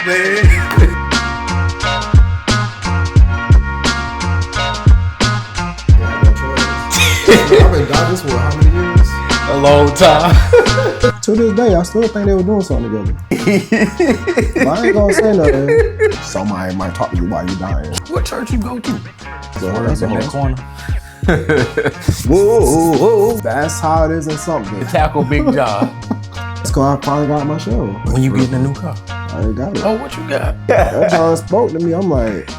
man. I've been doing this for how many years? A long time. To this day, I still think they were doing something together. But I ain't gonna say nothing. Somebody might talk to you while you dying. What church you go to? So that's in a that whole corner. Whoa. That's how it is in something. Tackle Big Job. That's cause I finally got my show. When you getting a new car? I ain't got it. Oh, what you got? That John spoke to me. I'm like,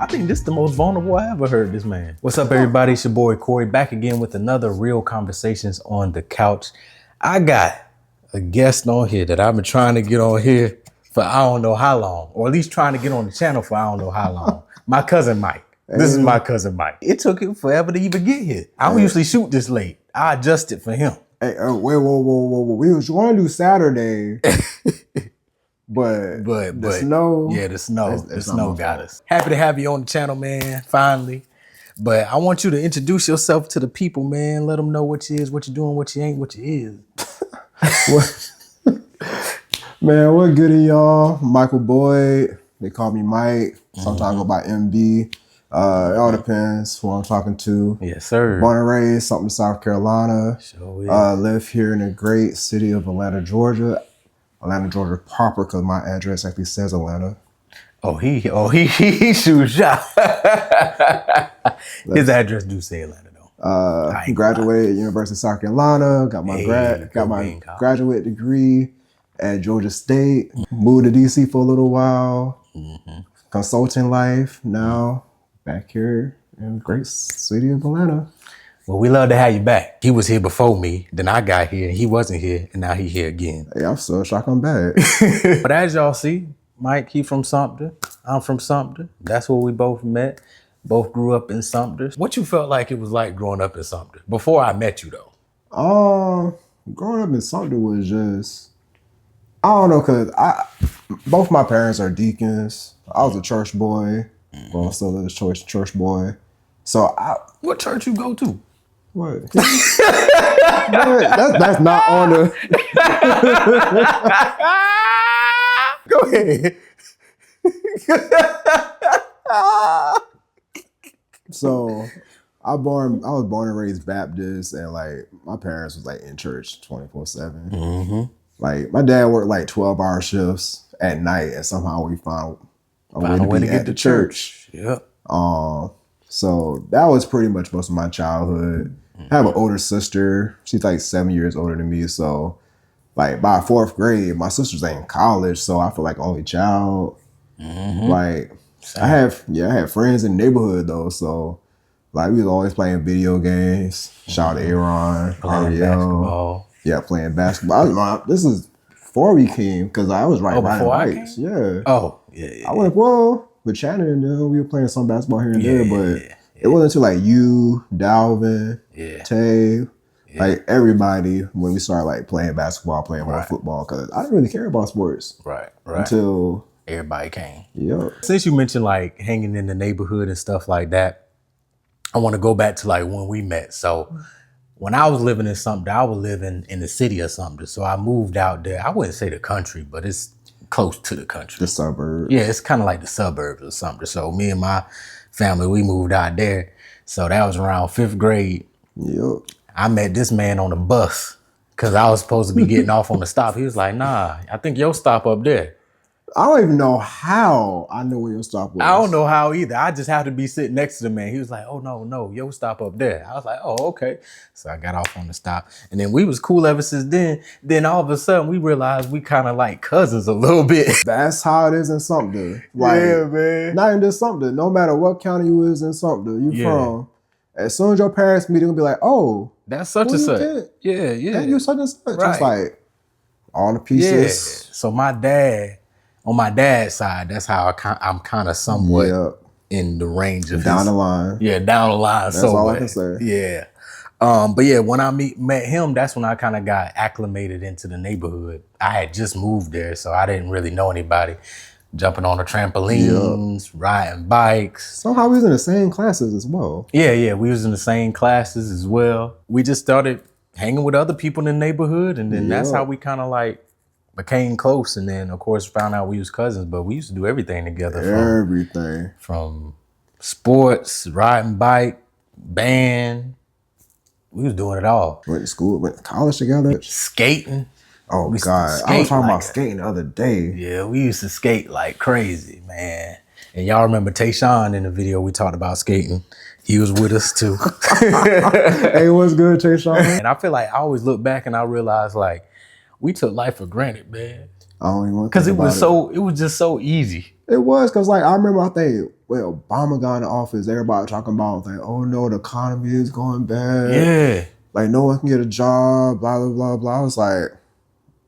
I think this is the most vulnerable I ever heard this man. What's up, everybody? It's your boy Corey, back again with another Real Conversations on the Couch. I got a guest on here that I've been trying to get on here for I don't know how long, or at least trying to get on the channel for I don't know how long. My cousin Mike. This is my cousin Mike. It took him forever to even get here. I don't usually shoot this late. I adjusted for him. hey, wait, whoa. We was going to do Saturday. But the snow. Yeah, the snow got us. Happy to have you on the channel, man, finally. But I want you to introduce yourself to the people, man. Let them know what you is, what you doing, what you ain't, what you is. Man, what good y'all? Michael Boyd. They call me Mike. Sometimes I go by MB. It all depends who I'm talking to. Yes, sir. Born and raised, something South Carolina. Sure is. Live here in the great city of Atlanta, Georgia. Atlanta, Georgia proper, because my address actually says Atlanta. He shoots shot. His address do say Atlanta though. He graduated at University of South Carolina. Got my graduate degree at Georgia State. Moved to DC for a little while. Consulting life. Now back here in the great city of Atlanta. Well, we love to have you back. He was here before me, then I got here, and he wasn't here, and now he here again. Hey, I'm so shocked I'm back. But as y'all see, Mike, he from Sumter. I'm from Sumter. That's where we both met. Both grew up in Sumter. What you felt like it was like growing up in Sumter? Before I met you, though. Growing up in Sumter was just, I don't know, because both my parents are deacons. I was a church boy. Well, I'm still a church boy. So what church you go to? What? That's not on the. Go ahead. So I was born and raised Baptist, and like my parents was like in church 24/7. Like my dad worked like 12-hour shifts at night, and somehow we found a way to get to church. Yep. So that was pretty much most of my childhood. I have an older sister. She's like 7 years older than me. So like by 4th grade, my sister's like in college. So I feel like only child. Like I had friends in the neighborhood though. So like we was always playing video games. Shout out to Aaron, Playing basketball. Yeah, playing basketball. This is before we came because I was riding bikes. Yeah. Oh, yeah. I went, with Shannon and them, we were playing some basketball here and there, but it wasn't until like you, Dalvin, Tay, like everybody when we started like playing basketball, playing more football, because I didn't really care about sports. Right. Until everybody came. Yep. Since you mentioned like hanging in the neighborhood and stuff like that, I want to go back to like when we met. So when I was living in Sumter, I was living in the city of Sumter. So I moved out there. I wouldn't say the country, but it's close to the country. The suburbs. Yeah, it's kind of like the suburbs or something. So me and my family, we moved out there. So that was around 5th grade. Yep. I met this man on the bus because I was supposed to be getting off on the stop. He was like, nah, I think your stop up there. I don't even know how I knew where your stop was. I don't know how either. I just happened to be sitting next to the man. He was like, oh, no, your stop up there. I was like, oh, okay. So I got off on the stop. And then we was cool ever since then. Then all of a sudden we realized we kind of like cousins a little bit. That's how it is in Sumter. Like, yeah, man. Not in just Sumter. No matter what county you is in Sumter, you from. As soon as your parents meet, they're going to be like, oh. That's such and such. Yeah. And you such and such. Right. It's like all the pieces. Yeah. So my dad, on my dad's side, that's how I'm kind of somewhat in the range of down the line. Yeah, down the line. That's all I can say. Yeah. But yeah, when I met him, that's when I kind of got acclimated into the neighborhood. I had just moved there, so I didn't really know anybody. Jumping on the trampolines, riding bikes. Somehow we was in the same classes as well. Yeah, we was in the same classes as well. We just started hanging with other people in the neighborhood, and then that's how we kind of like became close, and then of course found out we was cousins. But we used to do everything together. Everything. From sports, riding bike, band. We was doing it all. Went to school, went to college together. Skating. Oh We used to God, I was skate talking like about skating the other day. Yeah, we used to skate like crazy, man. And y'all remember Tayshawn in the video we talked about skating. He was with us too. Hey, what's good, Tayshawn? And I feel like I always look back and I realize like we took life for granted, man. I don't even want to Because it was just so easy. It was because like I remember I think when Obama got in the office, everybody talking about like, oh no, the economy is going bad. Yeah. Like no one can get a job, blah blah blah blah. I was like,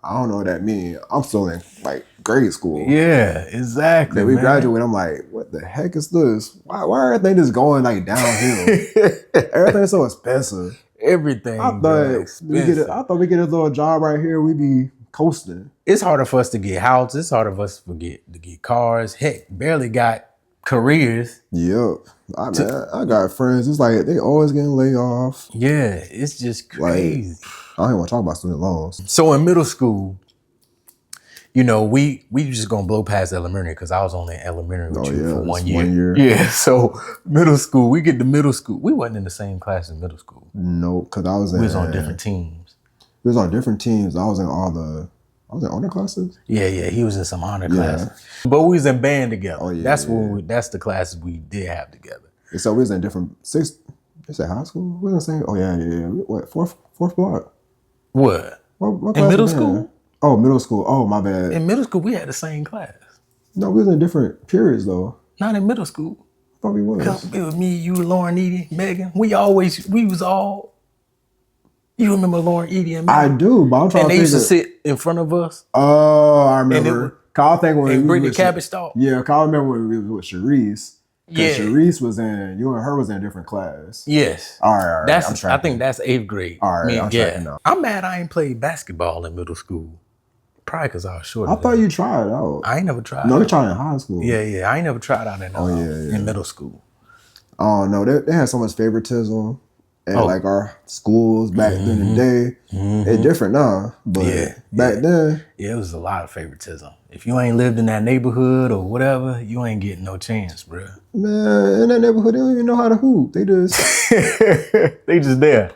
I don't know what that means. I'm still in like grade school. Yeah, exactly. Then we graduate. I'm like, what the heck is this? Why everything just going like downhill? Everything's so expensive. Everything. I thought we get a little job right here, we be coasting. It's harder for us to get houses. It's harder for us to get cars. Heck, barely got careers. Yep. I got friends. It's like they always getting laid off. Yeah, it's just crazy. Like, I don't even want to talk about student loans. So in middle school, you know, we just gonna blow past elementary because I was only in elementary with you for 1 year. 1 year. Yeah. So middle school, we get to middle school. We wasn't in the same class in middle school. No, because We was on different teams. We was on different teams. I was in honor classes. Yeah, he was in some honor classes. But we was in band together. Oh, yeah, That's the classes we did have together. And so we was in different is it high school? We was in the same. Oh yeah. What fourth block? What? What In class middle was that? school? Oh, middle school. Oh, my bad. In middle school, we had the same class. No, we was in different periods though. Not in middle school. I thought we was. It was me, you, Lauren, Edie, Megan. We was all. You remember Lauren, Edie, and Megan? I do, but I'm trying And to they think used to of, sit in front of us. Oh, I remember. Kyle think when And we Brittany was Cabbage Stalk. Yeah, Kyle remember when we was with Sharice. Yeah. Sharice was in, you and her was in a different class. Yes. All right. I think that's 8th grade. All right, I'm tracking now. I'm mad I ain't played basketball in middle school. Probably because I was short. I thought you tried out. I ain't never tried. No, they tried in high school. Yeah. I ain't never tried out in middle school. Oh no, they had so much favoritism at like our schools back in the day. It's different now, but back then, yeah, it was a lot of favoritism. If you ain't lived in that neighborhood or whatever, you ain't getting no chance, bro. Man, in that neighborhood, they don't even know how to hoop. They just they just there.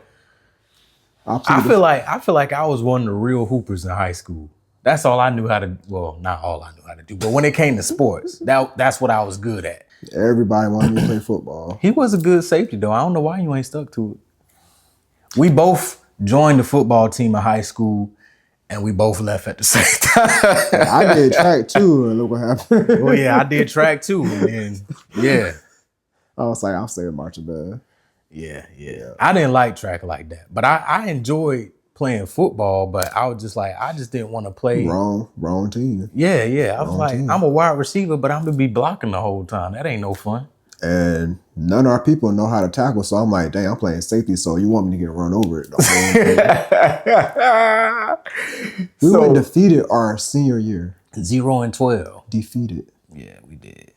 I feel like I was one of the real hoopers in high school. That's all I knew how to. Well, not all I knew how to do, but when it came to sports, that's what I was good at. Everybody wanted me to play football. He was a good safety though. I don't know why you ain't stuck to it. We both joined the football team in high school, and we both left at the same time. I did track too, and look what happened. Well, yeah, I did track too, and then I was like, I'll stay in marching band. Yeah. I didn't like track like that, but I enjoyed playing football. But I was just like, I just didn't want to play. Wrong team. Yeah. I was like, I'm a wide receiver, but I'm gonna be blocking the whole time. That ain't no fun. And none of our people know how to tackle, so I'm like, dang, I'm playing safety, so you want me to get run over it. We went defeated our senior year. 0-12. Defeated. Yeah, we did.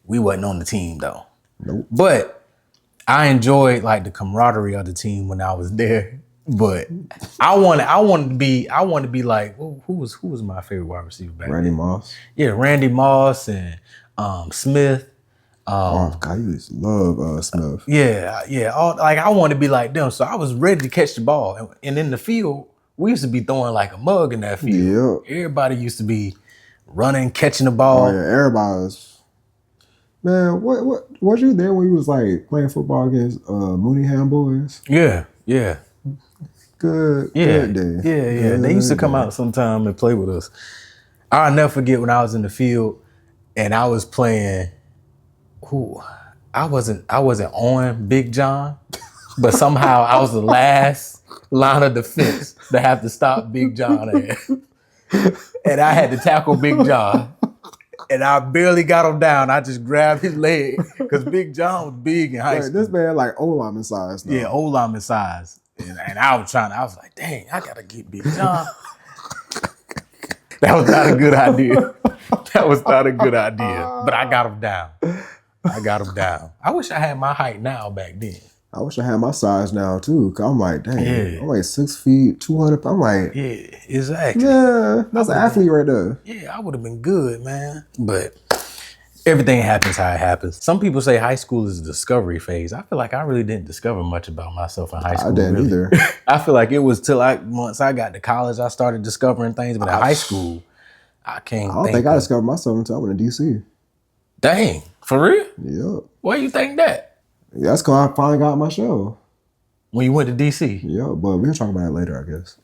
We wasn't on the team though. Nope. But I enjoyed like the camaraderie of the team when I was there. But I wanted to be like, who was my favorite wide receiver back Randy then? Moss. Yeah, Randy Moss and Smith. Oh God, you used to love Smith. Yeah. I wanted to be like them. So I was ready to catch the ball. And in the field, we used to be throwing like a mug in that field. Yeah. Everybody used to be running, catching the ball. Oh yeah, everybody was. Man, what was you there when you was like playing football against Mooneyham boys? Yeah. Good day. Yeah. They used to come out sometime and play with us. I'll never forget when I was in the field and I was playing. I wasn't on Big John, but somehow I was the last line of defense to have to stop Big John and I had to tackle Big John. And I barely got him down. I just grabbed his leg because Big John was big in high school. This man like O-lineman size now. Yeah, O-lineman size. And I was like, dang, I gotta get Big John. That was not a good idea. But I got him down. I wish I had my height now back then. I wish I had my size now too. Cause I'm like, dang, Yeah. I'm like 6 feet, 200. I'm like, Yeah, exactly. yeah, that's an athlete right there. Yeah, I would have been good, man. But everything happens how it happens. Some people say high school is a discovery phase. I feel like I really didn't discover much about myself in high I school. didn't Really. either. I feel like it was till once I got to college, I started discovering things. But in high school, I I can't don't think think I of. discovered myself until I went to DC. Dang, for real? Yep. Why you think that? That's because I finally got my show. When you went to DC? Yeah, but we'll talk about it later, I guess.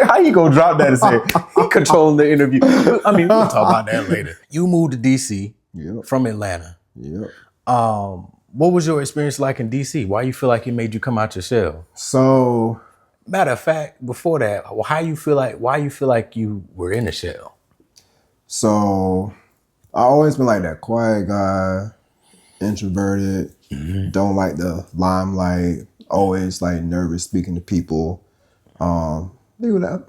How you gonna drop that and say he controlling the interview? I mean, we'll talk about that later. You moved to DC Yep. from Atlanta. Yep. What was your experience like in DC? Why you feel like it made you come out your shell? So, Matter of fact, before that, why you feel like you were in the shell? so I always been like that quiet guy, introverted, don't like the limelight, always like nervous speaking to people. They were that,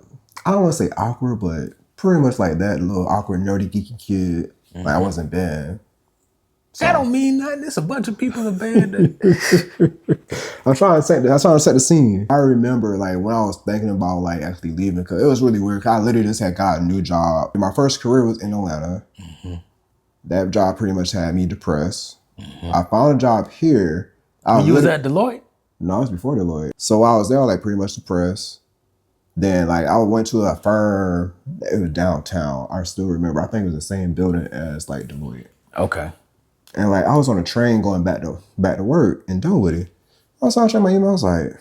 I don't want to say awkward, but pretty much like that little awkward, nerdy, geeky kid. Like I wasn't bad. That don't mean nothing. It's a bunch of people in the band. That, I'm trying to set the scene. I remember like when I was thinking about like actually leaving, because it was really weird. 'Cause I literally just had got a new job. My first career was in Atlanta. That job pretty much had me depressed. I found a job here. you was at Deloitte? No, it was before Deloitte. So I was there like pretty much depressed. Then like I went to a firm. It was downtown. I still remember. I think it was the same building as like Deloitte. Okay. And like I was on a train going back to work in Dunwoody. I was trying to check my email. I was like,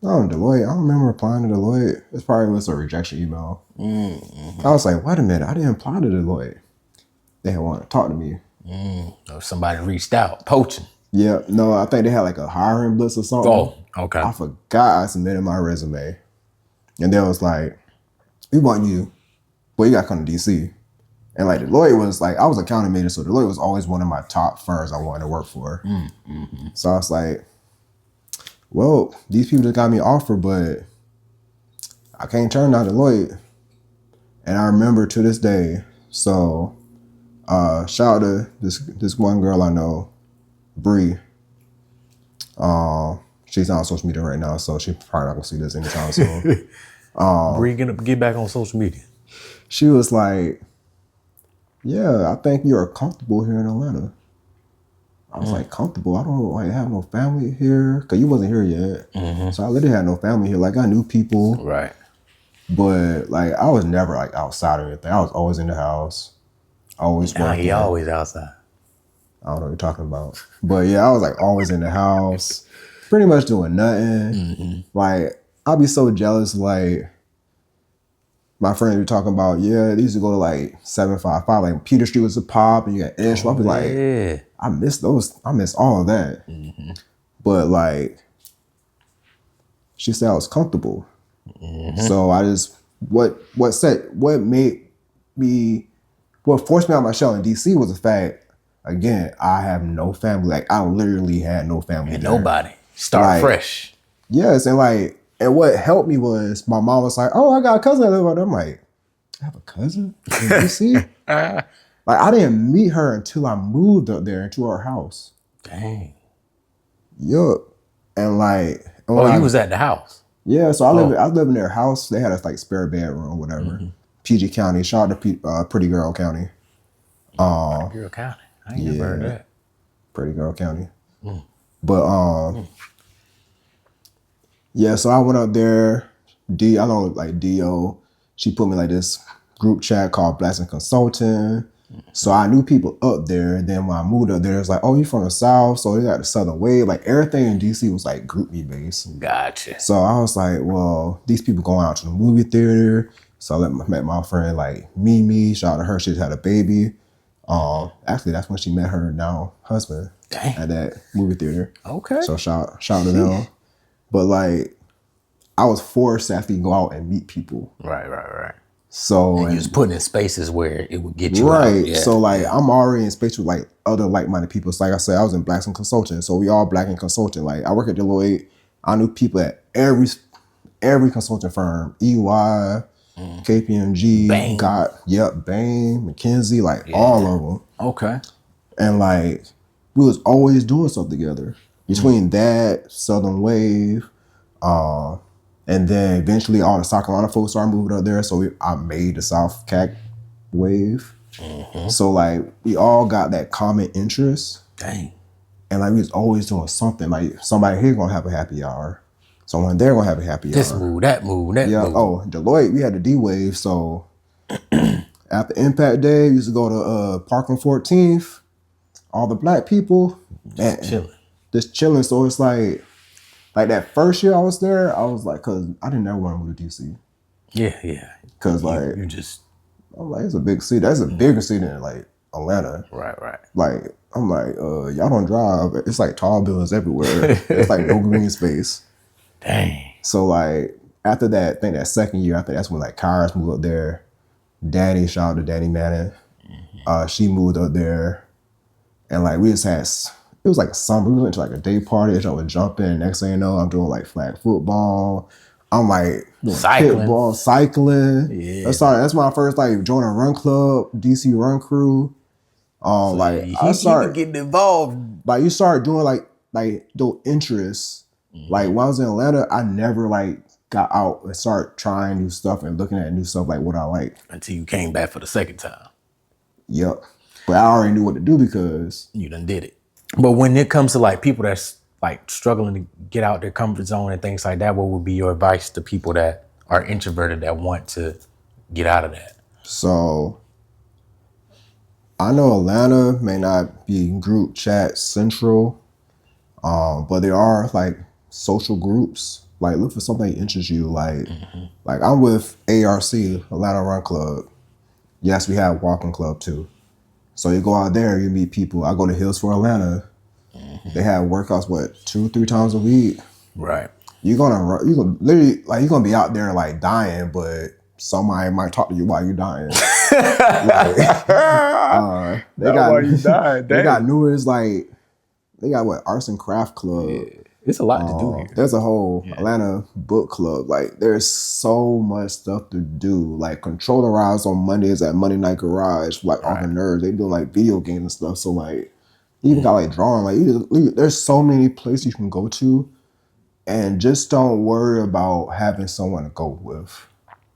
oh, Deloitte. I don't remember applying to Deloitte. It probably was a rejection email. I was like, wait a minute. I didn't apply to Deloitte. They want to talk to me. Or somebody reached out, poaching. Yeah, no, I think they had like a hiring blitz or something. Oh, okay. I forgot I submitted my resume. And they was like, we want you, but you got to come to DC. And like Deloitte was like, I was a accounting major, so Deloitte was always one of my top firms I wanted to work for. So I was like, well, these people just got me an offer, but I can't turn down Deloitte. And I remember to this day, so shout out to this one girl I know, Bree. She's not on social media right now, so she probably not gonna see this anytime soon. Bree, get back on social media. She was like, yeah, I think you're comfortable here in Atlanta. I was like, comfortable? I don't like have no family here, because you wasn't here yet. So I literally had no family here. Like I knew people, Right. but like I was never like outside or anything. I was always in the house, always Nah, working. he always outside. I don't know what you're talking about. But yeah, I was like always in the house, pretty much doing nothing. Like, I'd be so jealous, like, my friends be talking about, yeah, they used to go to like 755, like Peter Street was a pop, and you got Ish. I'd be like, Yeah. I miss those, I miss all of that. But like, she said I was comfortable. So I just, what made me, what forced me out of my shell in DC was the fact, again, I have no family. Like I literally had no family. And there. nobody. Start Like, fresh. Yes, and like, and what helped me was my mom was like, "Oh, I got a cousin that live out there." I'm like, "I have a cousin in DC?" Like I didn't meet her until I moved up there into her house. Dang. Yup, and like, and Oh, you was at the house. yeah. So I live in their house. They had a like spare bedroom, whatever. PG County. Shout out to Pretty Girl County. Girl County. I ain't never heard that. Pretty Girl County. But yeah, so I went up there. I know like Do. She put me like this group chat called Blasting Consulting. So I knew people up there. And then when I moved up there, it's like, oh, you from the South? So they got the Southern Wave. Like everything in DC was like group me based. Gotcha. So I was like, well, these people going out to the movie theater. So I met my friend like Mimi. Shout out to her. She just had a baby. Actually, that's when she met her now husband. Dang. At that movie theater. Okay. So shout out to them. But like, I was forced to actually go out and meet people. Right. So And you was putting in spaces where it would get you right. out. Yeah. So like, I'm already in space with like other like-minded people. So like I said, I was in Blacks in Consulting. So we all Black in Consulting. Like I work at Deloitte. I knew people at every consulting firm, EY, KPMG, Bain. Bain, McKinsey, like all of them. Okay. And like, we was always doing something together. Between that, Southern Wave, and then eventually all the South Carolina folks started moving up there. So I made the South CAC wave. So like we all got that common interest. Dang. And like we was always doing something. Like somebody here gonna have a happy hour. Someone there gonna have a happy This hour. move, that move, that Yeah. move. Oh, Deloitte, we had the D wave. So after Impact Day, we used to go to Park on 14th. All the black people and Chilling. just chilling. So it's like that first year I was there, I was like, cause I didn't ever want to move to DC. Yeah. Cause like You just I'm like, it's a big city. That's a bigger city than like Atlanta. right. Like I'm like, y'all don't drive. It's like tall buildings everywhere. It's like no green space. Dang. So like after that, I think that second year, I think that's when like Kairos moved up there. Danny, shout out to Danny Manning. She moved up there. And like we just had, it was like summer. We went to like a day party. I was jumping. Next thing you know, I'm doing like flag football. I'm like doing kickball, cycling. Yeah. That's when I first like joined a run club, DC Run Crew. Like I started getting involved. like you start doing like those interests. Like when I was in Atlanta, I never like got out and start trying new stuff and looking at new stuff like what I like. Until you came back for the second time. Yep. But I already knew what to do because You done did it. But when it comes to like people that's like struggling to get out their comfort zone and things like that, what would be your advice to people that are introverted that want to get out of that? so I know Atlanta may not be group chat central, but there are like social groups. Like look for something that interests you. Like I'm with ARC, Atlanta Run Club. Yes, we have walking club too. So you go out there, you meet people. I go to Hills for Atlanta. They have workouts 2-3 times a week. Right. You're gonna literally like you're gonna be out there like dying, but somebody might talk to you while you're dying. They got newest like they got arts and craft club. Yeah. It's a lot to do here. There's a whole Atlanta book club. Like there's so much stuff to do. Like Controller Rides on Mondays at Monday Night Garage. Like all the nerds, they do like video games and stuff. So like you even got like drawing. Like there's so many places you can go to, and just don't worry about having someone to go with.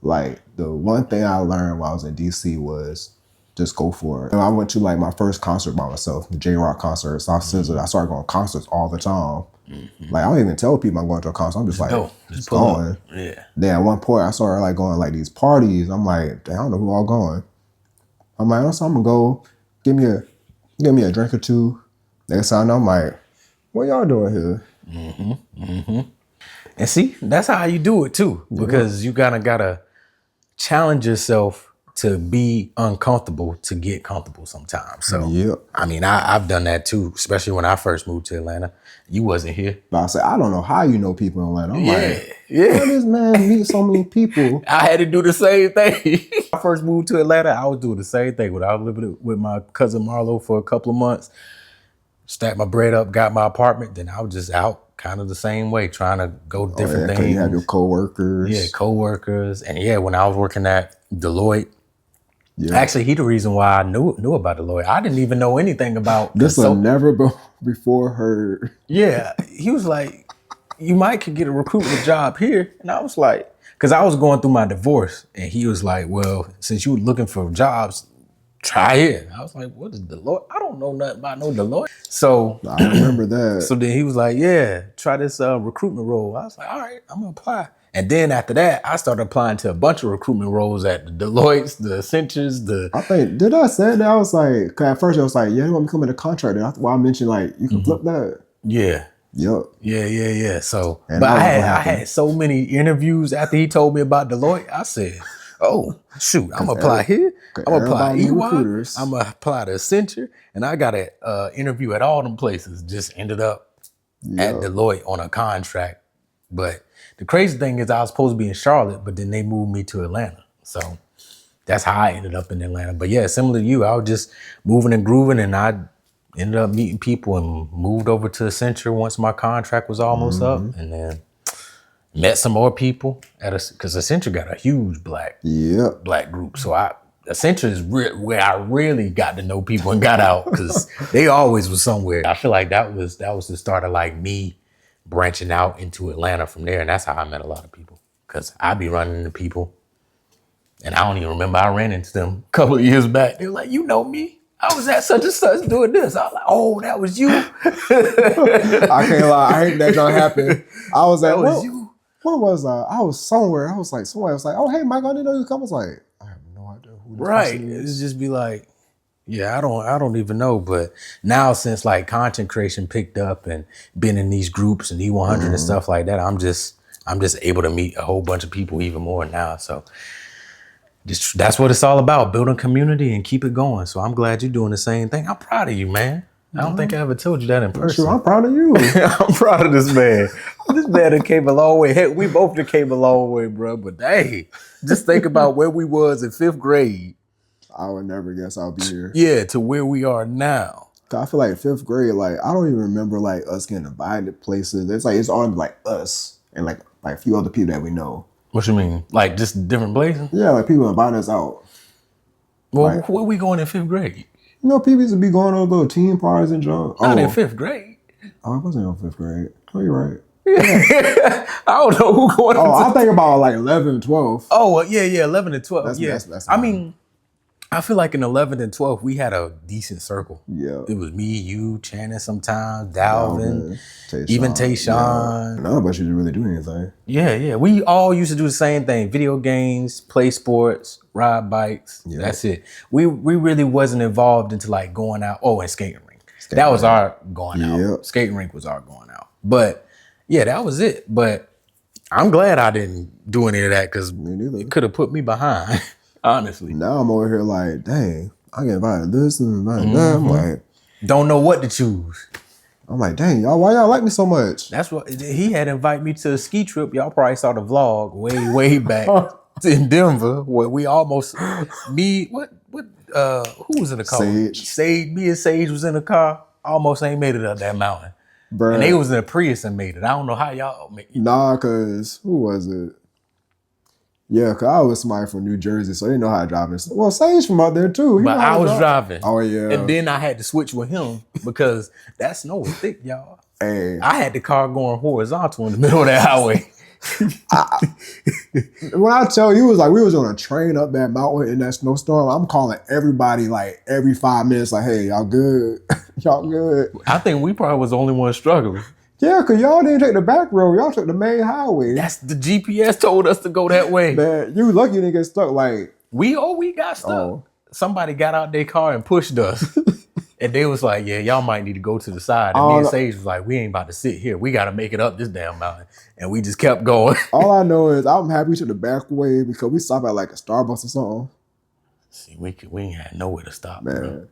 Like the one thing I learned while I was in DC was just go for it. And I went to like my first concert by myself, the J-Rock concert, South Scissor. I started going to concerts all the time. Like I don't even tell people I'm going to a concert. I'm just like, just going. Yeah. Then at one point I started like going like these parties. I'm like, I don't know who all going. I'm like, I'm gonna go. Give me a drink or two. Next time I'm like, what y'all doing here? And see, that's how you do it too, because you gotta challenge yourself to be uncomfortable to get comfortable sometimes. So, I mean, I've done that too, especially when I first moved to Atlanta. You wasn't here. But I said, I don't know how you know people in Atlanta. I'm like, yeah. how this man meet so many people? I had to do the same thing. When I first moved to Atlanta, I was doing the same thing. When I was living with my cousin Marlo for a couple of months, stacked my bread up, got my apartment, then I was just out kind of the same way, trying to go to different things. You have your coworkers. Yeah, coworkers. And when I was working at Deloitte, actually, he the reason why I knew about Deloitte. I didn't even know anything about this. Never before heard. Yeah, he was like, "You might could get a recruitment job here," and I was like, because I was going through my divorce, and he was like, "Well, since you were looking for jobs, try it." I was like, "What is Deloitte? I don't know nothing about no Deloitte." So I remember that. So then he was like, "Yeah, try this recruitment role." I was like, "All right, I'm gonna apply." And then after that, I started applying to a bunch of recruitment roles at the Deloitte's, the Accentures, I think, did I say that? I was like, cause at first I was like, yeah, you want me to come in a contract. That's why I mentioned like, you can flip that. Yeah. Yep. Yeah. So, and but I had so many interviews after he told me about Deloitte. I said, oh, shoot, I'm gonna apply here. I'm gonna apply EY. I'm gonna apply to Accenture. And I got an interview at all them places. Just ended up at Deloitte on a contract. But the crazy thing is I was supposed to be in Charlotte, but then they moved me to Atlanta. So that's how I ended up in Atlanta. But yeah, similar to you, I was just moving and grooving, and I ended up meeting people and moved over to Accenture once my contract was almost up, and then met some more people because Accenture got a huge black group. So I Essentially is where I really got to know people and got out because they always was somewhere. I feel like that was the start of like me branching out into Atlanta from there, and that's how I met a lot of people. Cause I be running into people, and I don't even remember I ran into them a couple of years back. They were like, "You know me? I was at such and such doing this." I was like, "Oh, that was you." I can't lie. I hate that don't happen. I was at you. Where was I? I was somewhere. I was like somewhere. I was like, "Oh, hey, Mike, I didn't know you come." I was like, I have no idea who this Right. person is. It's just be like, yeah, I don't even know. But now since like content creation picked up and been in these groups and E100 and stuff like that, I'm just able to meet a whole bunch of people even more now. So just that's what it's all about, building community and keep it going. So I'm glad you're doing the same thing. I'm proud of you, man. I don't think I ever told you that in person. Sure, I'm proud of you. I'm proud of this man. This man that came a long way. Heck, we both that came a long way, bro. But hey, just think about where we was in 5th grade. I would never guess I'll be here. Yeah, to where we are now. I feel like 5th grade, like I don't even remember like us getting invited to places. It's like it's only like us and like a few other people that we know. What you mean? Like just different places? Yeah, like people inviting us out. Well, where we going in 5th grade? You know, people used to be going to little team parties and junk. Not in 5th grade. Oh, I wasn't in 5th grade. Oh, you're right. I don't know who going. I think about like 11 and 12. Oh, well, yeah, 11 and 12. That's I mean, I feel like in 11th and 12th, we had a decent circle. Yeah. It was me, you, Channing sometimes, Dalvin, Tayshawn. even Tayshawn. Yeah. None of us used to really do anything. Yeah. We all used to do the same thing. Video games, play sports, ride bikes. Yeah. That's it. We really wasn't involved into like going out. Oh, and skating rink. That was our going out. Yep. Skating rink was our going out. But yeah, that was it. But I'm glad I didn't do any of that because it could have put me behind. Honestly. Now I'm over here like, dang, I get invited to this and invited that. I'm like, don't know what to choose. I'm like, dang, y'all, why y'all like me so much? That's what he had invited me to a ski trip. Y'all probably saw the vlog way back in Denver where we almost who was in the car? Sage. Me and Sage was in the car. Almost ain't made it up that mountain. Bruh. And they was in a Prius and made it. I don't know how y'all made it. Nah, cause who was it? Yeah, cause I was somebody from New Jersey, so they know how to drive. Well, Sage from out there too. But I was driving. Oh yeah. And then I had to switch with him because that snow was thick, y'all. Hey. I had the car going horizontal in the middle of that highway. When I tell you, it was like we was on a train up that mountain in that snowstorm. I'm calling everybody like every 5 minutes, like, "Hey, y'all good? Y'all good?" I think we probably was the only one struggling. Yeah, cause y'all didn't take the back road. Y'all took the main highway. That's the GPS told us to go that way. Man, you lucky you didn't get stuck. Like we got stuck. Oh. Somebody got out their car and pushed us. And they was like, yeah, y'all might need to go to the side. And me and Sage was like, we ain't about to sit here. We got to make it up this damn mountain. And we just kept going. All I know is I'm happy we took the back way because we stopped at like a Starbucks or something. See, we ain't had nowhere to stop, man. Bro.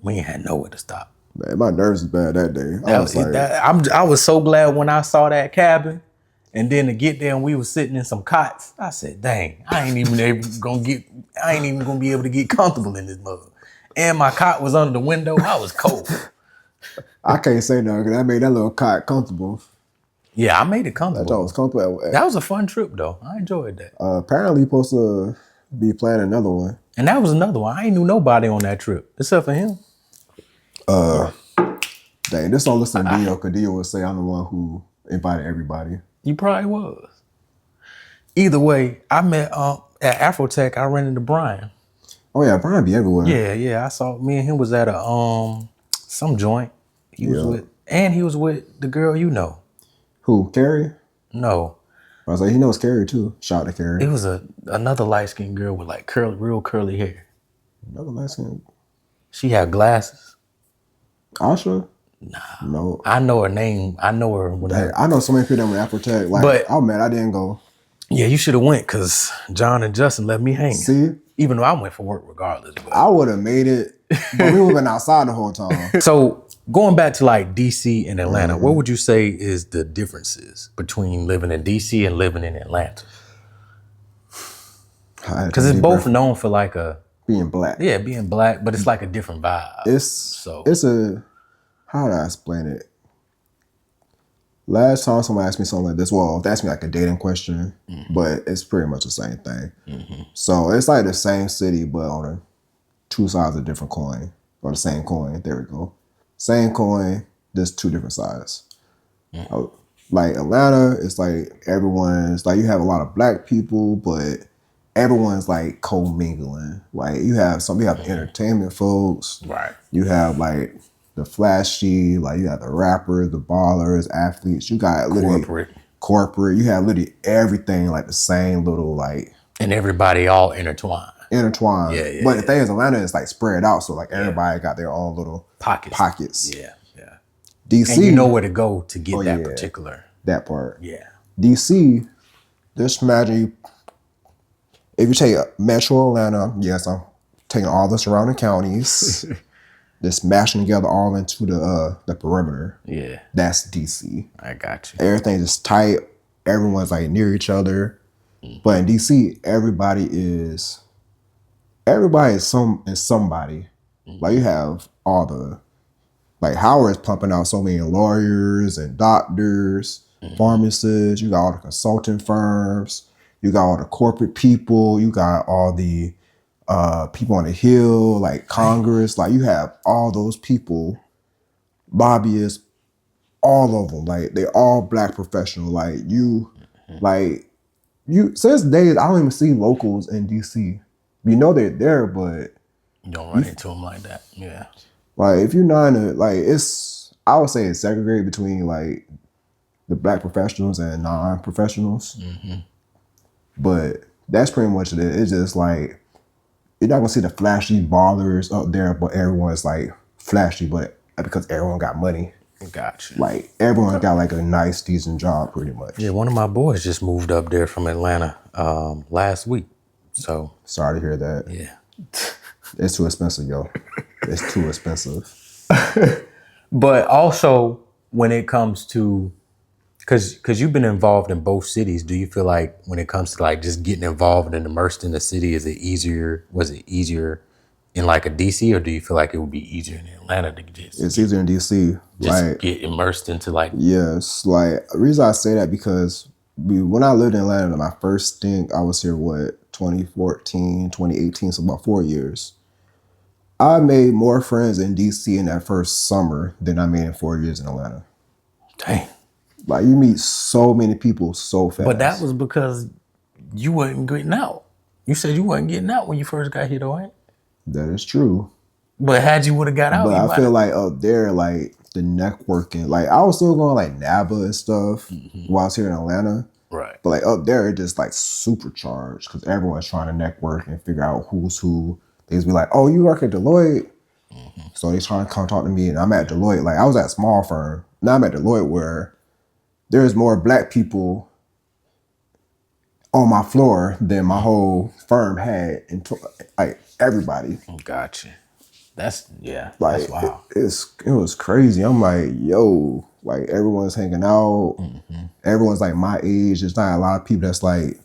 We ain't had nowhere to stop. Man, my nerves was bad that day. I was so glad when I saw that cabin. And then to get there and we was sitting in some cots, I said, dang, I ain't even gonna be able to get comfortable in this mug. And my cot was under the window. I was cold. I can't say no because I made that little cot comfortable. Yeah, I made it comfortable. I thought it was comfortable. That was a fun trip though. I enjoyed that. Apparently you're supposed to be planning another one. And that was another one. I ain't knew nobody on that trip except for him. Dang, this don't listen to Dio because Dio would say I'm the one who invited everybody. You probably was. Either way, I met at Afrotech, I ran into Brian. Oh yeah, Brian be everywhere. Yeah. I saw me and him was at a some joint. He was with the girl you know. Who? Carrie? No. I was like, he knows Carrie too. Shout out to Carrie. It was another light skinned girl with like real curly hair. Another light skinned. She had glasses. Asha? Nah. No. I know her name. I know her. I know so many people that went Afrotech. Like, but I'm mad I didn't go. Yeah, you should have went because John and Justin left me hanging. See? Even though I went for work regardless. But. I would have made it, but we would have been outside the whole time. So going back to like DC and Atlanta, what would you say is the differences between living in DC and living in Atlanta? Because it's both known for like being black. Yeah, being black, but it's like a different vibe. It's a, how do I explain it? Last time someone asked me something like this, well, they asked me like a dating question, but it's pretty much the same thing. So it's like the same city, but on two sides of a different coin, or the same coin. There we go. Same coin, just two different sides. Like Atlanta, it's like everyone's like you have a lot of black people, but everyone's like co-mingling. Like you have entertainment folks. Right. You have like the flashy, like you have the rappers, the ballers, athletes. You got literally corporate. You have literally everything like the same little like. And everybody all intertwined. Yeah. But the thing is, Atlanta is like spread out, so like everybody got their own little pockets. Yeah. DC, and you know where to go to get that particular. That part. Yeah. DC, just imagine you, if you take Metro Atlanta, yes, I'm taking all the surrounding counties, just mashing together all into the perimeter. Yeah. That's DC. I got you. Everything's just tight. Everyone's like near each other. But in DC, everybody is somebody. Like you have all the, like Howard's pumping out so many lawyers and doctors, pharmacists. You got all the consulting firms. You got all the corporate people. You got all the people on the Hill, like Congress. Like you have all those people, lobbyists, all of them. Like they're all black professional. Like you, since days I don't even see locals in DC. You know they're there, but you don't run into them like that. Yeah. Like if you're not in a, like I would say it's segregated between like the black professionals and non-professionals. But that's pretty much it. It's just like you're not gonna see the flashy ballers up there, but everyone's like flashy, but because everyone got money. Gotcha. Like everyone got like a nice, decent job, pretty much. Yeah, one of my boys just moved up there from Atlanta last week. So sorry to hear that. Yeah. It's too expensive, yo. It's too expensive. But also when it comes to, because you've been involved in both cities, do you feel like when it comes to like just getting involved and immersed in the city, was it easier in like a DC, or do you feel like it would be easier in Atlanta to just it's easier in DC. Just get immersed into like. Yes. Like the reason I say that because when I lived in Atlanta, my first stint, I was here 2014, 2018, so about 4 years. I made more friends in DC in that first summer than I made in 4 years in Atlanta. Dang. Like you meet so many people so fast. But that was because you wasn't getting out. You said you wasn't getting out when you first got here, though, ain't? That is true. But had you would have got out, but I feel like up there, like the networking, like I was still going like NABA and stuff while I was here in Atlanta. Right. But like up there, it just like supercharged because everyone's trying to network and figure out who's who. They just be like, oh, you work at Deloitte? So they trying to come talk to me, and I'm at Deloitte. Like I was at a small firm. Now I'm at Deloitte where there's more black people on my floor than my whole firm had, and like everybody. Gotcha. That's like that's wild. It was crazy. I'm like, yo, like everyone's hanging out. Everyone's like my age. There's not a lot of people that's like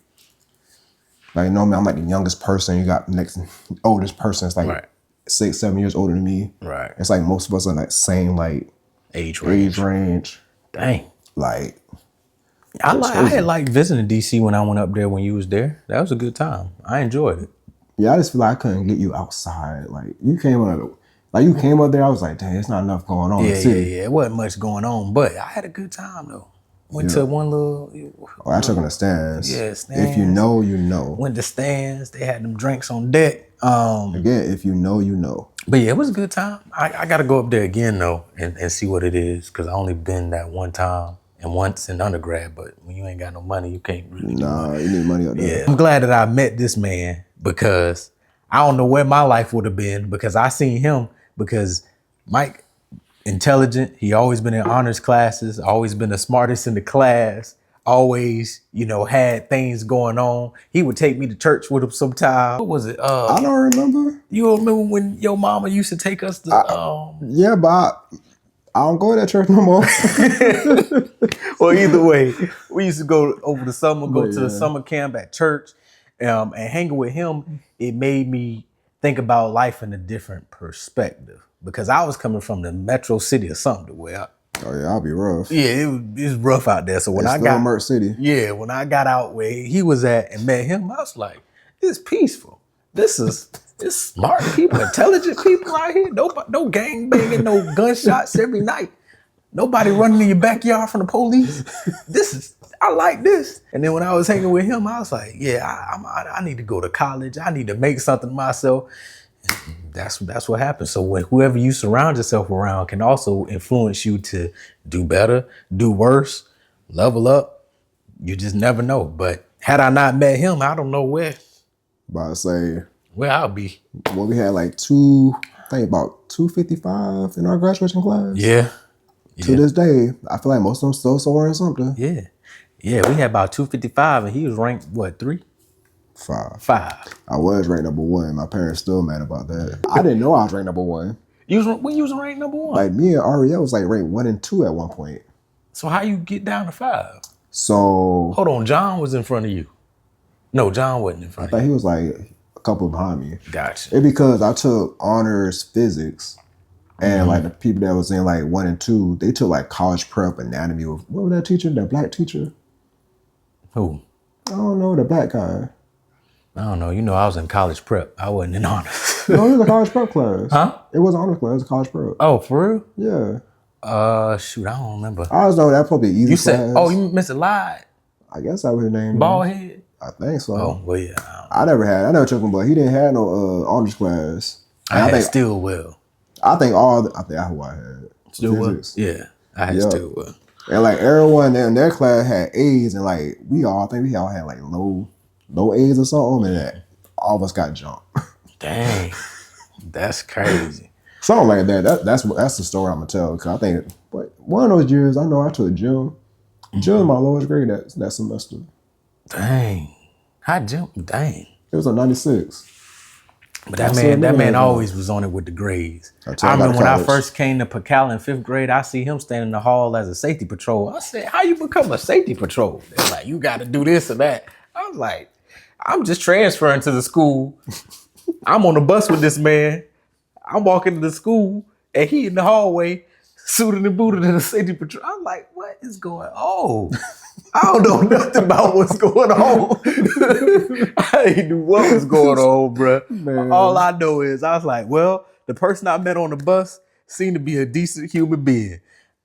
normally I'm like the youngest person. You got the next oldest person. It's like 6-7 years older than me. Right. It's like most of us are like same like age range. Dang. Like I had like visiting DC when I went up there when you was there. That was a good time. I enjoyed it. Yeah, I just feel like I couldn't get you outside. Like you came up there. I was like, dang, it's not enough going on in the city. Yeah. It wasn't much going on, but I had a good time though. Went to one little. I took in the stands. Yeah, stands. If you know, you know. Went to stands. They had them drinks on deck. Again, if you know, you know. But yeah, it was a good time. I got to go up there again though and see what it is, because I only been that one time and once in undergrad. But when you ain't got no money, you can't really. Nah, you need money up there. Yeah, I'm glad that I met this man, because I don't know where my life would have been, because I seen him, because Mike, intelligent. He always been in honors classes, always been the smartest in the class, always, had things going on. He would take me to church with him sometime. What was it? I don't remember. You don't remember when your mama used to take us to yeah, but I don't go to that church no more. Well, either way, we used to go over the summer, to the summer camp at church, and hanging with him. It made me think about life in a different perspective, because I was coming from the metro city or something where Oh yeah, I'll be rough. Yeah, it was rough out there. So when It's I still got Merck City. yeah, when I got out where he was at and met him, I was like, it's peaceful. It's smart people, intelligent people out here. No gang banging, no gunshots every night. Nobody running in your backyard from the police. I like this. And then when I was hanging with him, I was like, yeah, I need to go to college. I need to make something of myself. That's what happens. So when whoever you surround yourself around can also influence you to do better, do worse, level up. You just never know. But had I not met him, I don't know About to say, where I'll be. well, we had like about 255 in our graduation class. Yeah. To this day, I feel like most of them still somewhere in something. Yeah. Yeah, we had about 255 and he was ranked, what, 3? 5. 5. I was ranked number 1. My parents still mad about that. I didn't know I was ranked number 1. When you was ranked number 1? Like me and Ariel was like ranked 1 and 2 at one point. So how you get down to 5? So Hold on, John was in front of you. No, John wasn't in I front of thought you. he was like a couple behind me. Gotcha. It's because I took honors physics. And like the people that was in like 1 and 2, they took like college prep anatomy. What was that teacher? That black teacher? Who? I don't know, the black guy. I don't know. You know, I was in college prep. I wasn't in honors. No, it was a college prep class. Huh? It wasn't honors class, it was a college prep. Oh, for real? Yeah. Shoot, I don't remember. I was know that probably easy You class. said, oh, you Mr. Lied? I guess that was his name. Bald head? I think so. Oh, well, yeah. I never took him, but he didn't have no honors class. I And had Stillwell. I think that's who I had. Stillwell? Physics. Yeah, I had Stillwell. And like everyone in their class had A's, and like we all had like low A's or something, and all of us got jumped. Dang, that's crazy. Something like that. That's the story I'm gonna tell. Cause I think, but one of those years, I know I took gym. Gym was my lowest grade that semester. Dang, I jumped. Dang, it was a 96. But that man always was on it with the grades. I remember when I first came to Pacal in 5th grade, I see him standing in the hall as a safety patrol. I said, how you become a safety patrol? They're like, you got to do this or that. I was like, I'm just transferring to the school. I'm on the bus with this man. I'm walking to the school and he in the hallway, suited and booted in a safety patrol. I'm like, what is going on? I don't know nothing about what's going on. I didn't know what was going on, bro. Man. All I know is I was like, well, the person I met on the bus seemed to be a decent human being.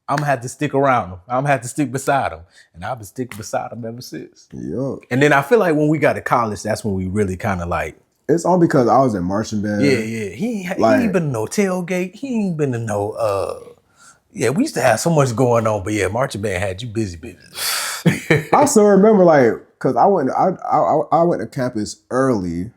I'm gonna have to stick around him. I'm gonna have to stick beside him. And I've been sticking beside him ever since. Yep. And then I feel like when we got to college, that's when we really kind of like. It's all because I was in marching band. Yeah. He ain't been to no tailgate. He ain't been to no, yeah, we used to have so much going on, but yeah, marching band had you busy. I still remember, like, cause I went to campus early,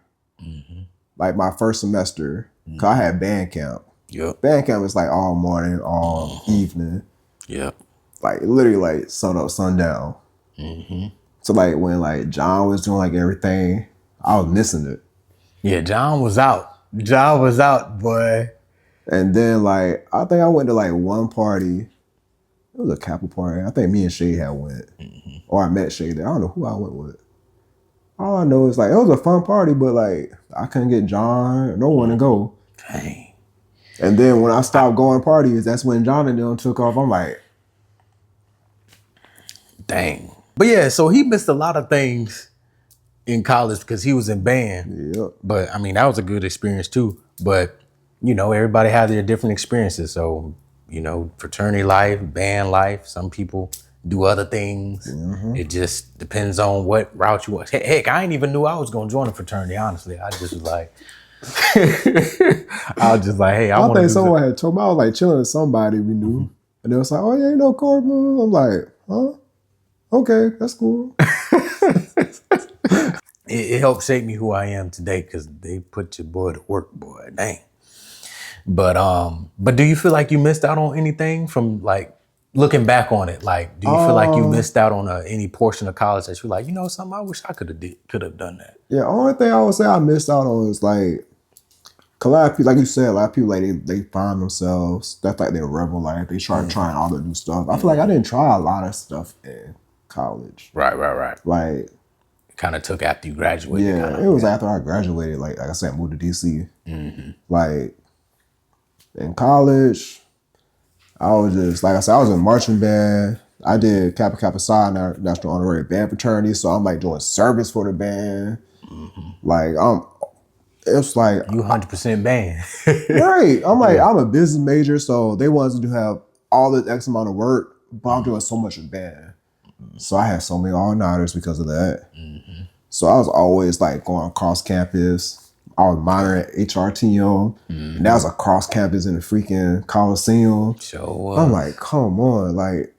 like my first semester. Cause I had band camp. Yep. Band camp is like all morning, all evening. Yep. Like literally like sun up, sundown. So like when like John was doing like everything, I was missing it. Yeah, John was out. John was out, boy. And then like I think I went to like one party. It was a Kappa party. I think me and Shay had went. Or I met Shay there. I don't know who I went with. All I know is like it was a fun party, but like I couldn't get John or no one to go. Dang. And then when I stopped going parties, that's when John and them took off. I'm like, dang. But yeah, so he missed a lot of things in college because he was in band. Yep. But I mean, that was a good experience too. But you know, everybody had their different experiences. So, you know, fraternity life, band life, some people do other things. It just depends on what route you want. Heck, I ain't even knew I was going to join a fraternity, honestly. I just was like, I was just like, hey, I think someone had told me, I was like chilling with somebody we knew. And they was like, oh, yeah, you know Corbin? I'm like, huh? Okay, that's cool. It helped shape me who I am today because they put your boy to work, boy. Dang. But do you feel like you missed out on anything from like looking back on it? Like, do you feel like you missed out on any portion of college that you're like, you know, something I wish I could have done that? Yeah, only thing I would say I missed out on is like, cause a lot of people, like you said, a lot of people like they find themselves. That's like their rebel life. They trying all the new stuff. I feel like I didn't try a lot of stuff in college. Right. Like, kind of took after you graduated. Yeah, it was after I graduated. Like I said, I moved to DC. Like in college, I was just, like I said, I was in marching band. I did Kappa Kappa Psi, National Honorary Band Fraternity. So I'm like doing service for the band. Like it's like, You 100% banned. right. I'm like, Yeah. I'm a business major. So they wanted to have all this X amount of work, but I'm doing so much in band. So I had so many all-nighters because of that. So I was always like going across campus. I was monitoring HRTM. And that was across campus in the freaking Coliseum. So I'm like, come on. Like,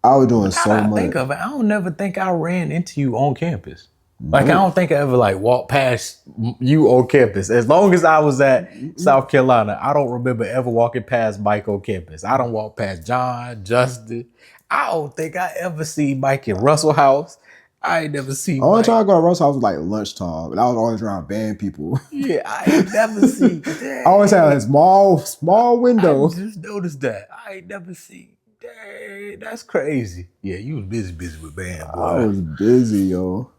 I was doing so I much. think of it, I don't never think I ran into you on campus. Like, I don't think I ever like walked past you on campus. As long as I was at South Carolina, I don't remember ever walking past Mike on campus. I don't walk past John, Justin. I don't think I ever see Mike in Russell House. I ain't never see Only Mike. time I go to Russ's house was like lunchtime. And I was always around band people. Yeah, I ain't never see. I always had a small window. I just noticed that. I ain't never see. Dang, that's crazy. Yeah, you was busy with band, boy. I was busy, yo.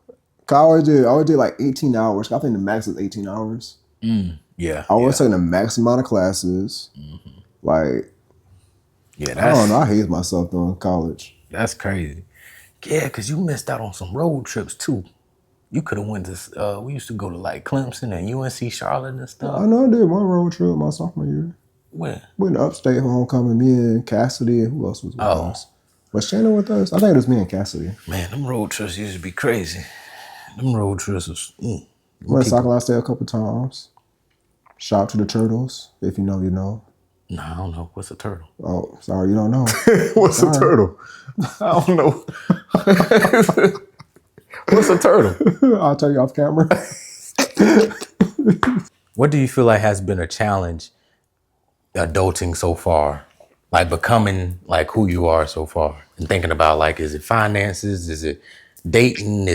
I always did like 18 hours. I think the max is 18 hours. Yeah. I was taking the max amount of classes. Like, Yeah, I don't know. I hated myself during college. That's crazy. Yeah, because you missed out on some road trips too. You could have went to, we used to go to like Clemson and UNC Charlotte and stuff. I know I did one road trip my sophomore year. When? Went to upstate homecoming, me and Cassidy, and who else was with us? Was Shannon with us? I think it was me and Cassidy. Man, them road trips used to be crazy. Them road trips was, Went to South Carolina State a couple times. Shout out to the Turtles. If you know, you know. No, I don't know. What's a turtle? Oh, sorry, you don't know. What's a turtle? I don't know. What's a turtle? I'll tell you off camera. What do you feel like has been a challenge adulting so far? Like becoming like who you are so far? And thinking about like, is it finances? Is it dating?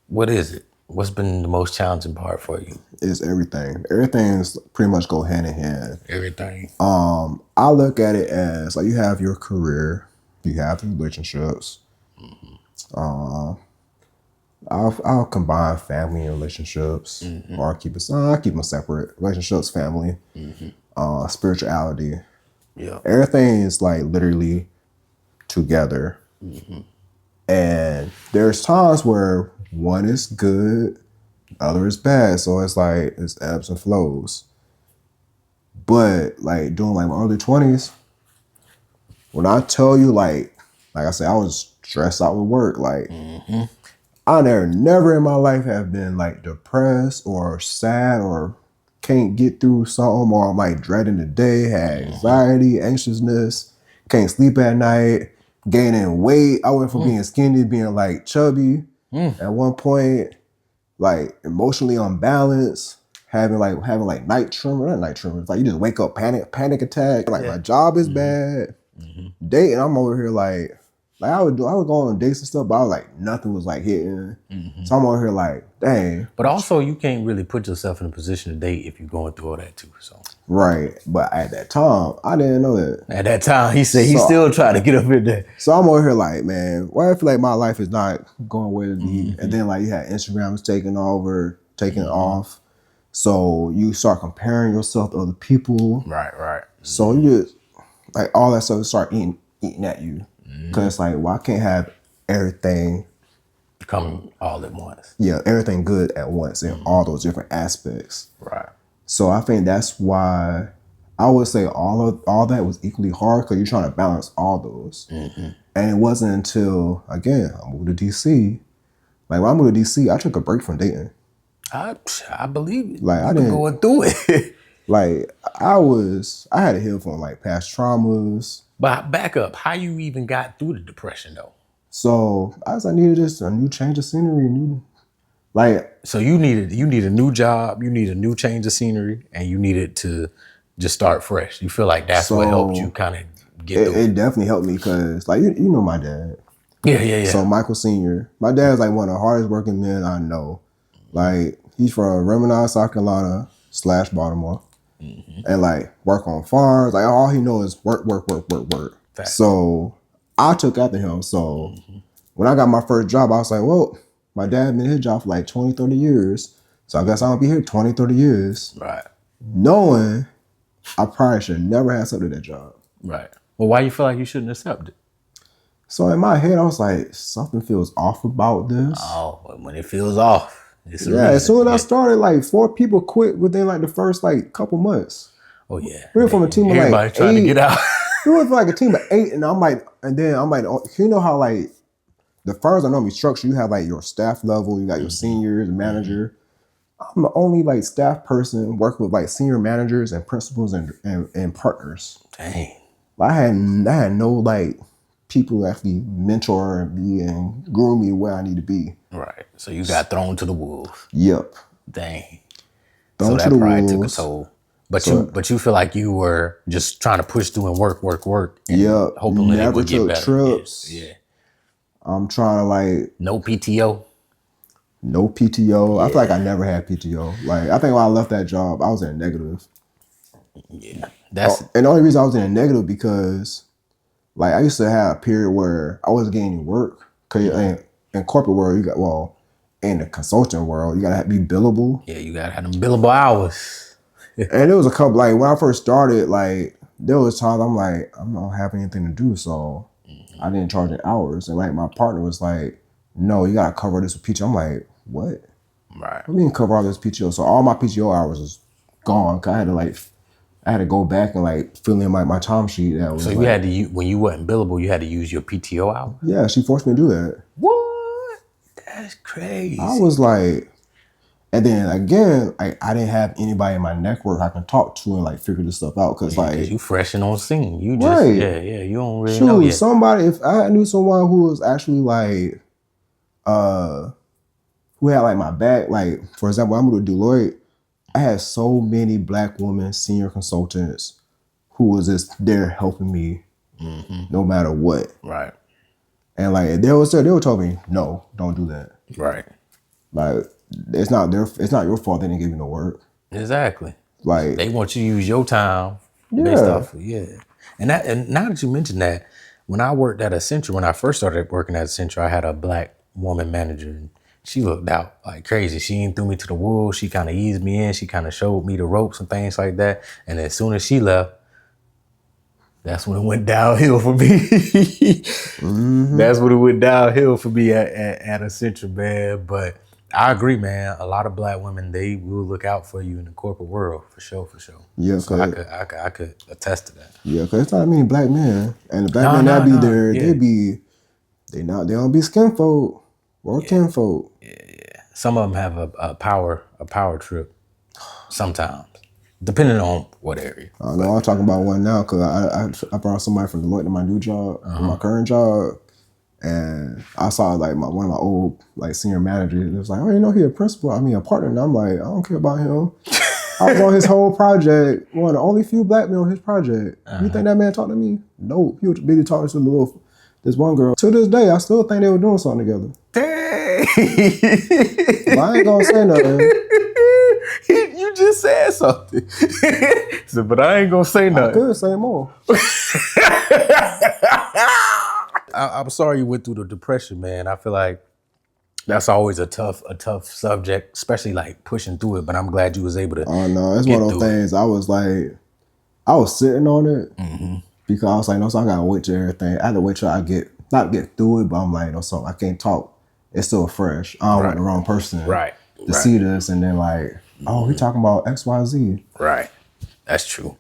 What is it? What's been the most challenging part for you? It's everything. Everything's pretty much go hand in hand. Everything. I look at it as like you have your career, you have the relationships. I'll combine family and relationships, or I keep them separate. Relationships, family, spirituality. Yeah. Everything is like literally together. And there's times where one is good, other is bad. So it's like it's ebbs and flows. But like during like my early 20s, when I tell you like I said, I was stressed out with work. Like I never in my life have been like depressed or sad or can't get through something, or I'm like dreading the day, had anxiety, anxiousness, can't sleep at night, gaining weight. I went from being skinny to being like chubby at one point, like emotionally unbalanced, having night tremors, not night tremors, like you just wake up panic attack, like my job is bad. Dating, I'm over here like I would go on dates and stuff, but I was like nothing was like hitting. So I'm over here like, dang. But also you can't really put yourself in a position to date if you're going through all that too. So Right. But at that time, I didn't know that. at that time, he said he still tried to get up in there. So I'm over here like, man, why I feel like my life is not going where it need. And then like you had Instagram was taking off. So you start comparing yourself to other people. Right. So you just, like all that stuff start eating at you. Cause it's like, well, I can't have everything Come all at once. Yeah, everything good at once in all those different aspects. Right. So I think that's why I would say all that was equally hard, because you're trying to balance all those. And it wasn't until, again, I moved to DC. Like when I moved to DC, I took a break from dating. I believe it. Like I You've didn't been going through it. like I had to heal from like past traumas. But back up, how you even got through the depression though? So I needed just a new change of scenery, So you need a new job, you need a new change of scenery, and you needed to just start fresh. You feel like that's what helped you kind of get through. It definitely helped me, because like you know my dad. Yeah. So Michael Sr., my dad's like one of the hardest working men I know. Like he's from Remini, South Carolina / Baltimore. And like work on farms. Like all he knows is work. Fact. So I took after him. So when I got my first job, I was like, well, my dad been in his job for like 20, 30 years. So I guess I'm gonna be here 20, 30 years. Right. Knowing I probably should never have accepted that job. Right. Well, why you feel like you shouldn't accept it? So in my head, I was like, something feels off about this. Oh, when it feels off, it's a Yeah, as reason. soon as I Yeah. started, like 4 people quit within like the first like couple months. Oh yeah. We were from a team of Everybody like trying to 8. get out. We were like a team of 8, and I'm like, you know how like the firms are normally structured. You have like your staff level, you got your seniors, manager. I'm the only like staff person working with like senior managers and principals and partners. Dang. I had no like people who actually mentor me and groom me where I need to be. Right. So you got thrown to the wolves. Yep. Dang. Thrown So to that the pride took a wolves. toll. But So- you feel like you were just trying to push through and work. And Yep. hoping it Never would get took better. trips. Yeah. I'm trying to like No PTO. no PTO. I feel like I never had PTO. Like I think when I left that job, I was in a negative. Yeah. That's And the only reason I was in a negative because like I used to have a period where I wasn't getting any work. Cause in corporate world, you got in the consulting world, you gotta be billable. yeah, you gotta have them billable hours. And there was a couple like when I first started, like there was times I'm like, I'm not having anything to do, so I didn't charge it hours. And like my partner was like, no, you gotta cover this with PTO. I'm like, what? Right. I mean cover all this PTO. So all my PTO hours was gone. Cause I had to go back and like fill in my time sheet. That was So you had to when you wasn't billable, you had to use your PTO hours. yeah, she forced me to do that. What? That's crazy. I was like, and then again, I didn't have anybody in my network I can talk to and like figure this stuff out. Cause like, you fresh and on scene. You just Right. yeah. You don't really know shoot, yet. somebody, if I knew someone who was actually like, who had like my back, like for example, I'm with Deloitte. I had so many black women, senior consultants who was just there helping me no matter what. Right. And like they would tell me, no, don't do that. Right. Like it's not your fault they didn't give you no work. Exactly. Like They want you to use your time based off of, And now that you mentioned that, when I worked at Accenture, when I first started working at Accenture, I had a black woman manager and she looked out like crazy. She ain't threw me to the wolves. She kind of eased me in. She kind of showed me the ropes and things like that. And as soon as she left, that's when it went downhill for me. That's when it went downhill for me at Accenture, man. But I agree, man. A lot of black women, they will look out for you in the corporate world, for sure. Yeah, So I could attest to that. yeah, cause it's not many black men, and the black No, men that be no, there, yeah. they don't be skinfolk or kinfolk. Some of them have a power trip sometimes, depending on what area. I know I'm talking about one now because I brought somebody from Deloitte to my new job, my current job, and I saw like one of my old like senior managers. It was like, oh, you know, he a principal. I mean, a partner. And I'm like, I don't care about him. I was on his whole project. One of the only few black men on his project. You think that man talked to me? No, he was busy talking to this one girl. To this day, I still think they were doing something together. Dang. But I ain't gonna say nothing. You just said something. So, but I ain't gonna say I nothing. could say more. I'm sorry you went through the depression, man. I feel like that's always a tough subject, especially like pushing through it. But I'm glad you was able to. Oh no, it's get one of those through it. things. I was sitting on it because I was like, no, so I gotta wait till everything. I had to wait till I not get through it, but I'm like, no, so I can't talk. It's still fresh. I don't want the wrong person to see this and then like, oh, we talking about XYZ. Right. That's true.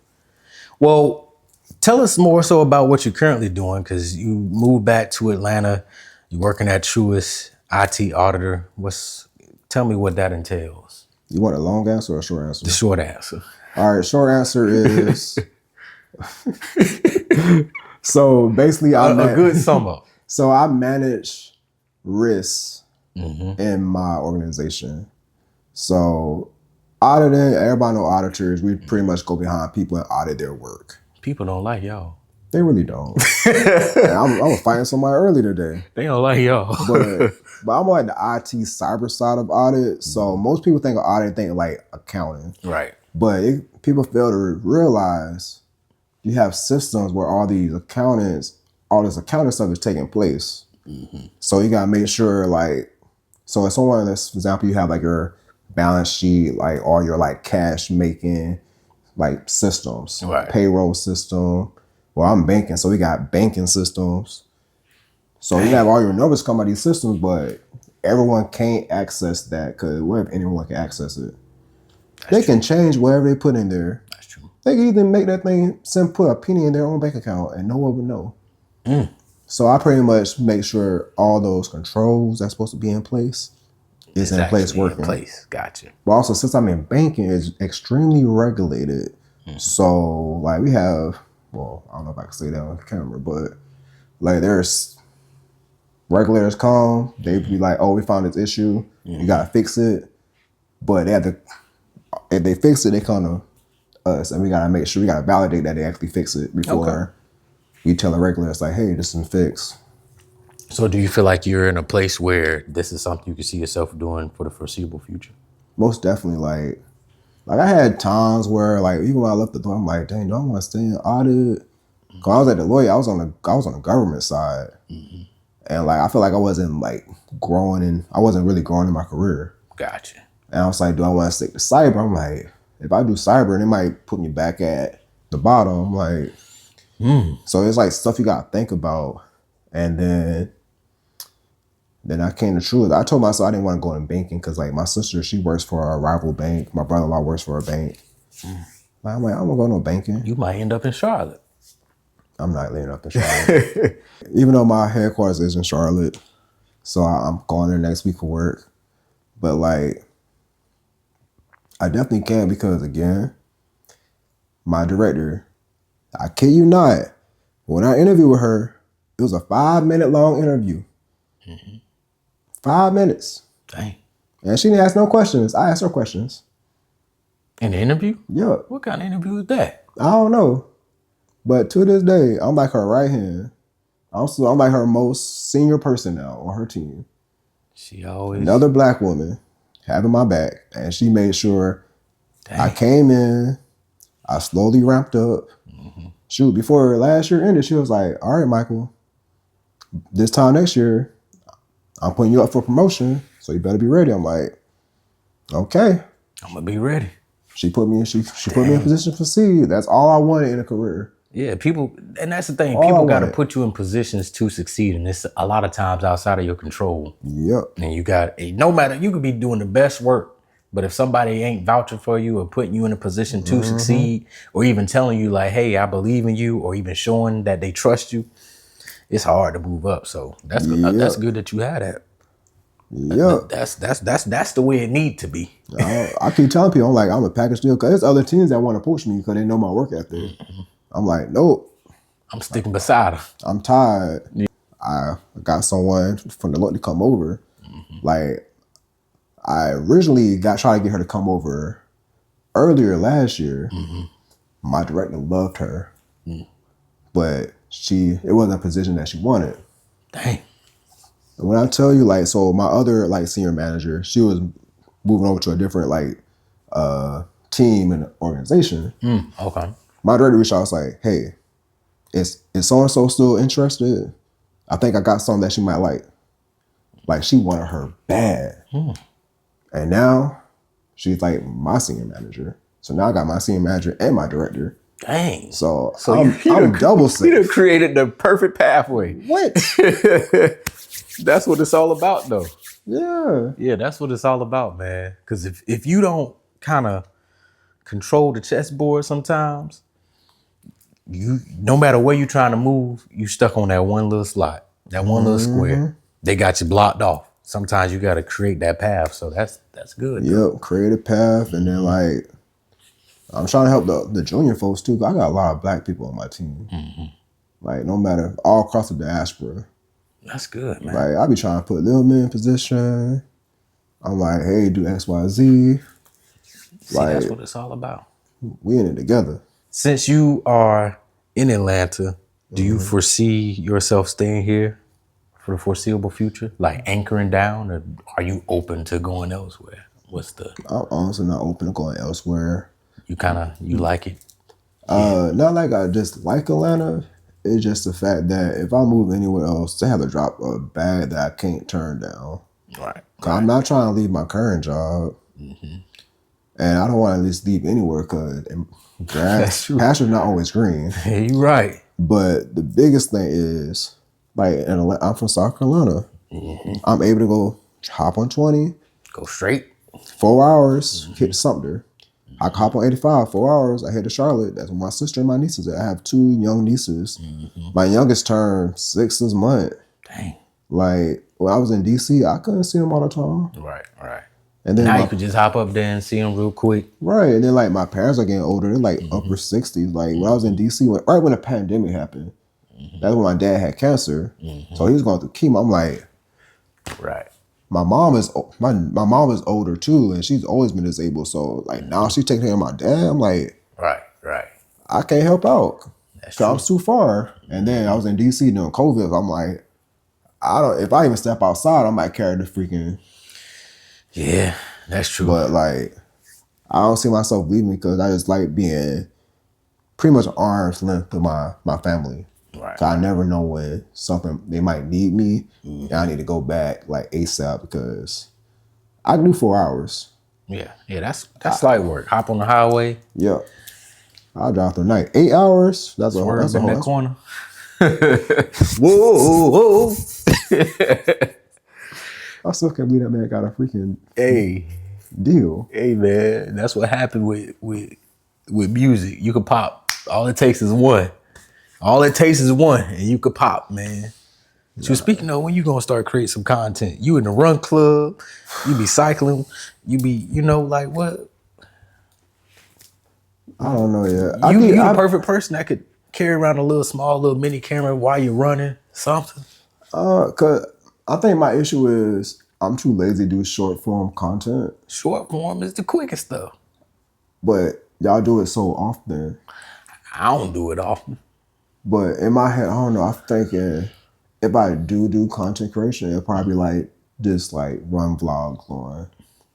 Well, tell us more so about what you're currently doing, because you moved back to Atlanta. You're working at Truist, IT auditor. Tell me what that entails. You want a long answer or a short answer? The short answer. All right, short answer is so basically A good sum up. So I manage risks in my organization. So auditing, everybody know auditors. We pretty much go behind people and audit their work. People don't like y'all. They really don't. And I was fighting somebody earlier today. They don't like y'all. But I'm like the IT cyber side of audit. So most people think of audit, think like accounting. Right. But people fail to realize you have systems where all this accounting stuff is taking place. So you gotta make sure so if someone, for example, you have like your balance sheet, like all your like cash making like systems, Right. payroll system, Well, I'm banking, so we got banking systems. So you have all your numbers come out of these systems, but everyone can't access that because what if anyone can access it? They can change whatever they put in there. That's true. They can even make that thing put a penny in their own bank account and no one would know. So I pretty much make sure all those controls that's supposed to be in place is in place working. Gotcha. But also, since I'm in banking, it's extremely regulated. So like we have, well, I don't know if I can say that on camera, but like there's regulators come, they be like, oh, we found this issue, you gotta fix it. But they have to, if they fix it, they come to us, and we gotta make sure, we gotta validate that they actually fix it before we tell the regulators like, hey, this is fixed. So do you feel like you're in a place where this is something you can see yourself doing for the foreseeable future? Most definitely. Like I had times where like even when I left the door, I'm like, dang, do I want to stay in audit? Cause I was at the lawyer, I was on the government side. And like I feel like I wasn't like I wasn't really growing in my career. Gotcha. And I was like, do I want to stick to cyber? I'm like, if I do cyber, and it might put me back at the bottom. I'm like, so it's like stuff you gotta think about. And then I came to truth. I told myself I didn't want to go in banking because like my sister, she works for a rival bank. My brother-in-law works for a bank. I'm like, I don't want to go no banking. You might end up in Charlotte. I'm not living up in Charlotte. Even though my headquarters is in Charlotte. So I'm going there next week for work. But like, I definitely can because again, my director, I kid you not, when I interviewed with her, it was a 5-minute long interview. 5 minutes. Dang. And she didn't ask no questions. I asked her questions. In the interview? Yeah. What kind of interview is that? I don't know. But to this day, I'm like her right hand. I'm like her most senior person now on her team. She always... Another black woman having my back. And she made sure Dang. I came in. I slowly ramped up. Shoot, before last year ended, she was like, all right, Michael, this time next year, I'm putting you up for promotion, so you better be ready. I'm like, okay. I'm gonna be ready. She put me in position to succeed. That's all I wanted in a career. Yeah, people, and that's the thing. People got to put you in positions to succeed, and it's a lot of times outside of your control. Yep. And you got, no matter, you could be doing the best work, but if somebody ain't vouching for you or putting you in a position to succeed, or even telling you like, hey, I believe in you, or even showing that they trust you, it's hard to move up. So that's good. That's good that you had that. Yeah, that's the way it need to be. I keep telling people, I'm like, I'm a package deal, because there's other teams that want to poach me because they know my work ethic. I'm like, nope. I'm sticking beside her. I'm tired. Yeah. I got someone from the Deloitte to come over. Like, I originally tried to get her to come over earlier last year. My director loved her, but it wasn't a position that she wanted. Dang. And when I tell you, like, so my other like senior manager, she was moving over to a different like team and organization. Okay. My director reached out, I was like, hey, is so-and-so still interested? I think I got something that she might like. Like, she wanted her bad. And now she's like my senior manager. So now I got my senior manager and my director. Dang. So I'm double safe. You done created the perfect pathway. What? That's what it's all about, though. Yeah. Yeah, that's what it's all about, man. Because if you don't kind of control the chessboard sometimes, no matter where you're trying to move, you stuck on that one little slot, that one little square. They got you blocked off. Sometimes you got to create that path. So that's good. Yep, create a path. And then like, I'm trying to help the junior folks too. I got a lot of black people on my team. Like, no matter, all across the diaspora. That's good, man. Like, I be trying to put them in position. I'm like, hey, do X, Y, Z. See, like, that's what it's all about. We in it together. Since you are in Atlanta, do you foresee yourself staying here for the foreseeable future? Like anchoring down, or are you open to going elsewhere? I'm honestly not open to going elsewhere. You like it? Not like I just like Atlanta. It's just the fact that if I move anywhere else, they have to drop a bag that I can't turn down. Right. I'm not trying to leave my current job. And I don't want to just leave anywhere because pastures not always green. You're right. But the biggest thing is, like, I'm from South Carolina. I'm able to go hop on 20, Go straight. 4 hours, hit Sumter. I can hop on 85, 4 hours. I head to Charlotte. That's where my sister and my nieces are. I have 2 young nieces. My youngest turned 6 this month. Dang. Like, when I was in DC, I couldn't see them all the time. Right. And then Now you could just hop up there and see them real quick. right. And then, like, my parents are getting older. They're like upper 60s. Like, when I was in DC, right when the pandemic happened, that's when my dad had cancer. So he was going through chemo. I'm like, Right. my mom is older too, and she's always been disabled. So, like, now she's taking care of my dad. I'm like, Right. I can't help out. That's So I'm too far. And then I was in DC during COVID. So I'm like, if I even step outside, I might carry the freaking. Yeah, that's true. But, like, I don't see myself leaving because I just like being pretty much arm's length to my family. Right. So I never know when they might need me, and I need to go back like ASAP because I can do 4 hours. Yeah, that's light work. Hop on the highway. Yep. I'll drive through the night. 8 hours. That's a Swerve in that corner. Whoa. I still can't believe that man got a freaking deal. Hey man, that's what happened with music. You can pop. All it takes is one. And you could pop, man. So speaking of, when you gonna start creating some content? You in the run club, you be cycling, you be, like what? I don't know yet. You the perfect person that could carry around a little mini camera while you're running something. Cause I think my issue is I'm too lazy to do short form content. Short form is the quickest stuff. But y'all do it so often. I don't do it often. But in my head, I don't know. I'm thinking if I do content creation, it'll probably like just like run vlogs on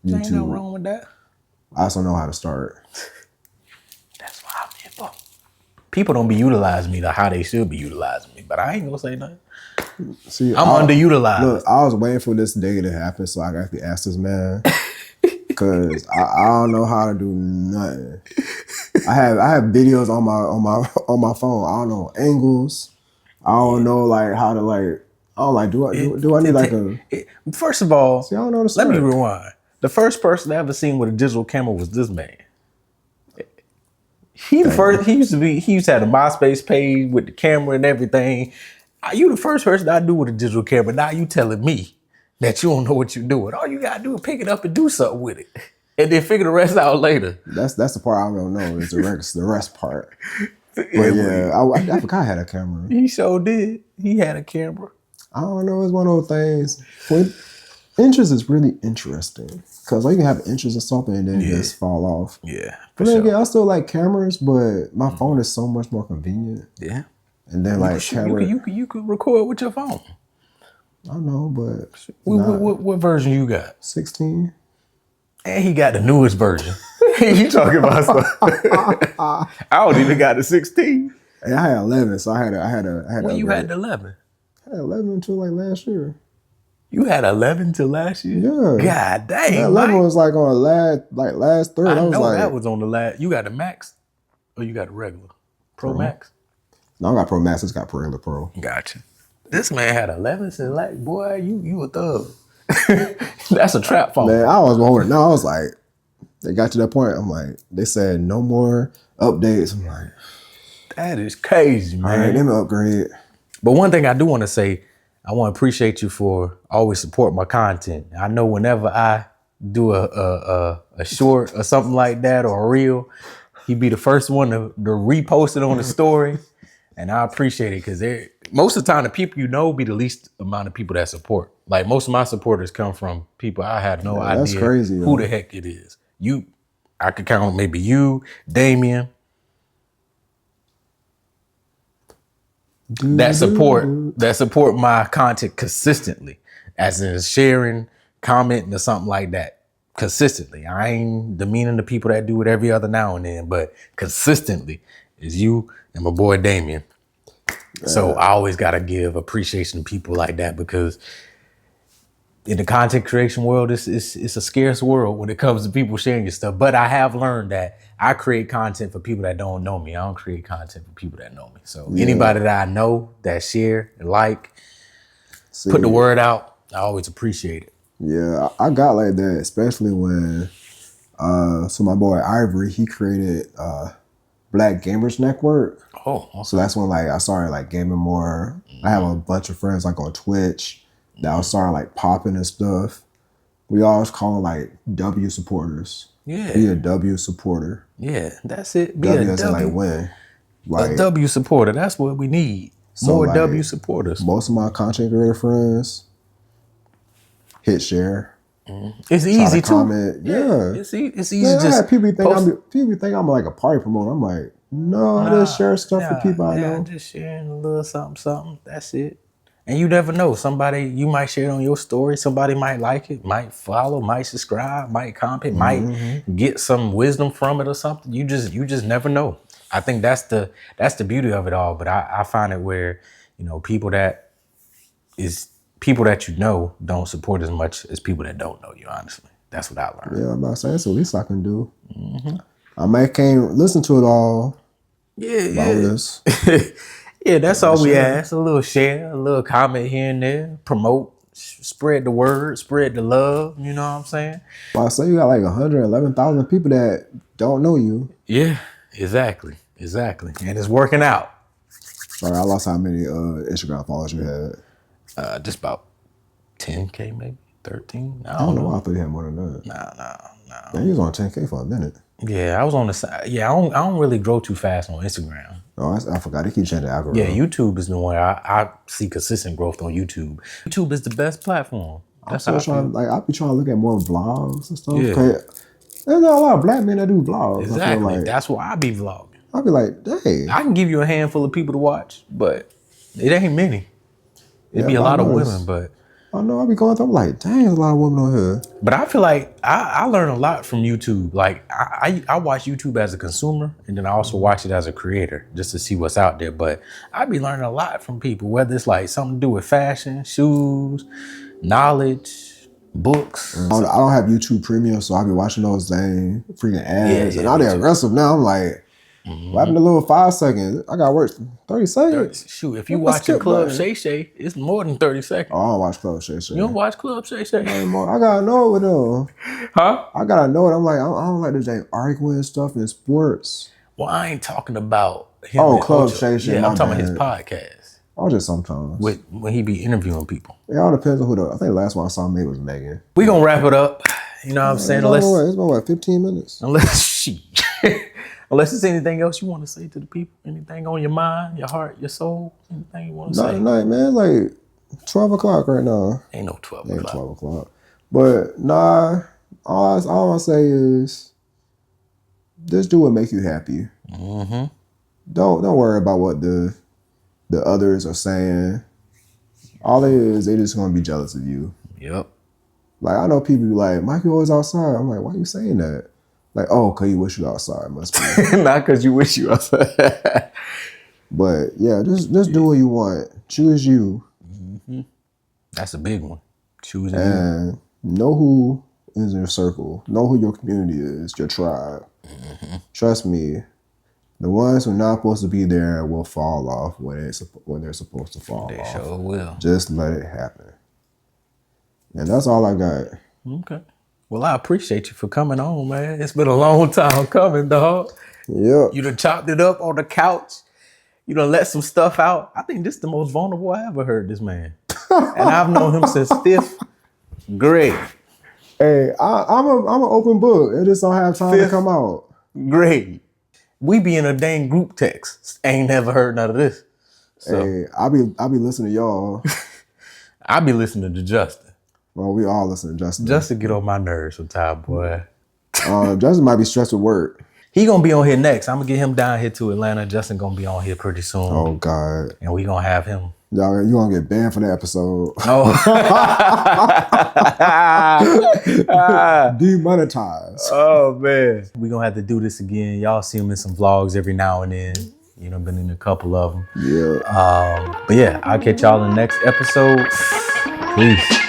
YouTube. Ain't nothing wrong with that. I just don't know how to start. That's why I'm here for. People don't be utilizing me like how they should be utilizing me, but I ain't gonna say nothing. See, I'm underutilized. Look, I was waiting for this day to happen so I got to ask this man. Cause I don't know how to do nothing. I have videos on my phone. I don't know angles. I don't know like how to like. I don't like. Do I need like a? First of all, See, I don't know the let me start. rewind. The first person I ever seen with a digital camera was this man. He used to have a MySpace page with the camera and everything. You the first person I do with a digital camera. Now you telling me that you don't know what you're doing. All you gotta do is pick it up and do something with it, and then figure the rest out later. That's the part I don't know. Is the rest part. But yeah, I forgot I had a camera. He sure did. He had a camera. I don't know. It's one of those things. Interest is really interesting because like you can have interest in something and then just fall off. Yeah, But then again, I still like cameras, but my phone is so much more convenient. Yeah. And then like camera, you could record with your phone. I don't know, but What version you got? 16. And he got the newest version. You talking about stuff? I don't even got the 16. And I had 11, so I had. When you had the 11? I had 11 until like last year. You had 11 till last year? Yeah. God dang. That 11 was like on last third. I was know like, that was on the last. You got the Max or you got the regular? Pro Max? No, I got Pro Max. I just got regular Pro. Gotcha. This man had 11 since like, boy, you a thug. That's a trap phone. Man, I was holding. No, I was like, they got to that point. I'm like, they said no more updates. I'm like, that is crazy, man. all right, let me upgrade. But one thing I do want to say, I want to appreciate you for always supporting my content. I know whenever I do a short or something like that or a reel, he'd be the first one to repost it on the story. And I appreciate it because most of the time the people you know be the least amount of people that support. Like most of my supporters come from people I had no idea that's crazy, who the heck it is. I could count maybe you, Damien. That support my content consistently, as in sharing, commenting, or something like that. Consistently. I ain't demeaning the people that do it every other now and then, but consistently is you and my boy Damien. So I always gotta give appreciation to people like that because in the content creation world, it's a scarce world when it comes to people sharing your stuff. But I have learned that I create content for people that don't know me. I don't create content for people that know me. So anybody that I know that share and like, put the word out, I always appreciate it. Yeah, I got like that, especially when so my boy Ivory, he created Black Gamers Network. Oh, okay. So that's when like I started like gaming more. I have a bunch of friends like on Twitch that I started like popping and stuff. We always call them like W supporters. Yeah. Be a W supporter. Yeah, that's it. Be W a as in W. like win. Like A W supporter. That's what we need. More like, W supporters. Most of my content creator friends hit share. It's easy to comment. Yeah. It's easy. Man, Just people think I'm like a party promoter. I'm like, no, I just share stuff for people I know. Just sharing a little something. That's it. And you never know. Somebody, you might share it on your story. Somebody might like it, might follow, might subscribe, might comment, might get some wisdom from it or something. You just never know. I think that's the beauty of it all. But I find it where, people that you know don't support as much as people that don't know you, honestly. That's what I learned. Yeah, I'm about to say, that's the least I can do. I can't listen to it all. Yeah. Yeah, that's all we ask. A little share, a little comment here and there, promote, spread the word, spread the love. You know what I'm saying? Well, I say you got like 111,000 people that don't know you. Yeah, exactly. And it's working out. Sorry, I lost how many Instagram followers you had. Just about 10K, maybe 13. I don't know. I thought you had more than that. Nah. Man, you was on 10K for a minute. Yeah, I was on the side. Yeah, I don't really grow too fast on Instagram. Oh, I forgot. They keep changing the algorithm. Yeah, YouTube is the one I see consistent growth on YouTube. YouTube is the best platform. That's how I be trying to look at more vlogs and stuff. Yeah. There's not a lot of black men that do vlogs. Exactly. That's why I be vlogging. I be like, dang. I can give you a handful of people to watch, but it ain't many. It'd be a lot of women, but I know I be going through. I'm like, dang, there's a lot of women on here. But I feel like I learn a lot from YouTube. Like I watch YouTube as a consumer, and then I also watch it as a creator just to see what's out there. But I be learning a lot from people, whether it's like something to do with fashion, shoes, knowledge, books. I don't have YouTube Premium, so I be watching those dang freaking ads, and all they aggressive now. I'm like, what happened to little 5 seconds? I got work 30 seconds. Shoot, if you watching Club Shay Shay, it's more than 30 seconds. Oh, I don't watch Club Shay Shay. You don't watch Club Shay Shay? I gotta know it though. Huh? I gotta know it. I'm like, I don't like this dang arguing stuff in sports. Well, I ain't talking about him. Oh, Club Shay Shay. Yeah, I'm talking about his podcast. Oh, just sometimes. When he be interviewing people. It all depends on who I think the last one I saw maybe was Megan. We gonna wrap it up. You know what I'm saying? It's been what, 15 minutes? Unless there's anything else you want to say to the people, anything on your mind, your heart, your soul, anything you want to say. Tonight, man, like 12 o'clock right now. Ain't no 12 o'clock. 12 o'clock. But nah, all I say is just do what make you happy. Mm-hmm. Don't worry about what the others are saying. All it is, they just gonna be jealous of you. Yep. Like I know people be like, Mike, you always outside. I'm like, why are you saying that? Like, oh, cause you wish you outside, must be. Not cause you wish you outside. But yeah, just do what you want. Choose you. Mm-hmm. That's a big one. Choosing and know who is in your circle. Know who your community is, your tribe. Mm-hmm. Trust me, the ones who are not supposed to be there will fall off when they're supposed to fall off. They sure will. Just let it happen. And that's all I got. Okay. Well, I appreciate you for coming on, man. It's been a long time coming, dog. Yeah. You done chopped it up on the couch. You done let some stuff out. I think this is the most vulnerable I ever heard this man. And I've known him since 5th grade. Hey, I'm an open book. It just don't have time to come out. Grade. We be in a dang group text. Ain't never heard none of this. So. Hey, I be listening to y'all. I be listening to Justin. Well, we all listen to Justin. Justin get on my nerves sometimes, boy. Justin might be stressed with work. He gonna be on here next. I'm gonna get him down here to Atlanta. Justin gonna be on here pretty soon. Oh God. And we gonna have him. Y'all, you gonna get banned for that episode. Oh. Demonetized. Oh man. We gonna have to do this again. Y'all see him in some vlogs every now and then. You know, been in a couple of them. Yeah. But yeah, I'll catch y'all in the next episode. Peace.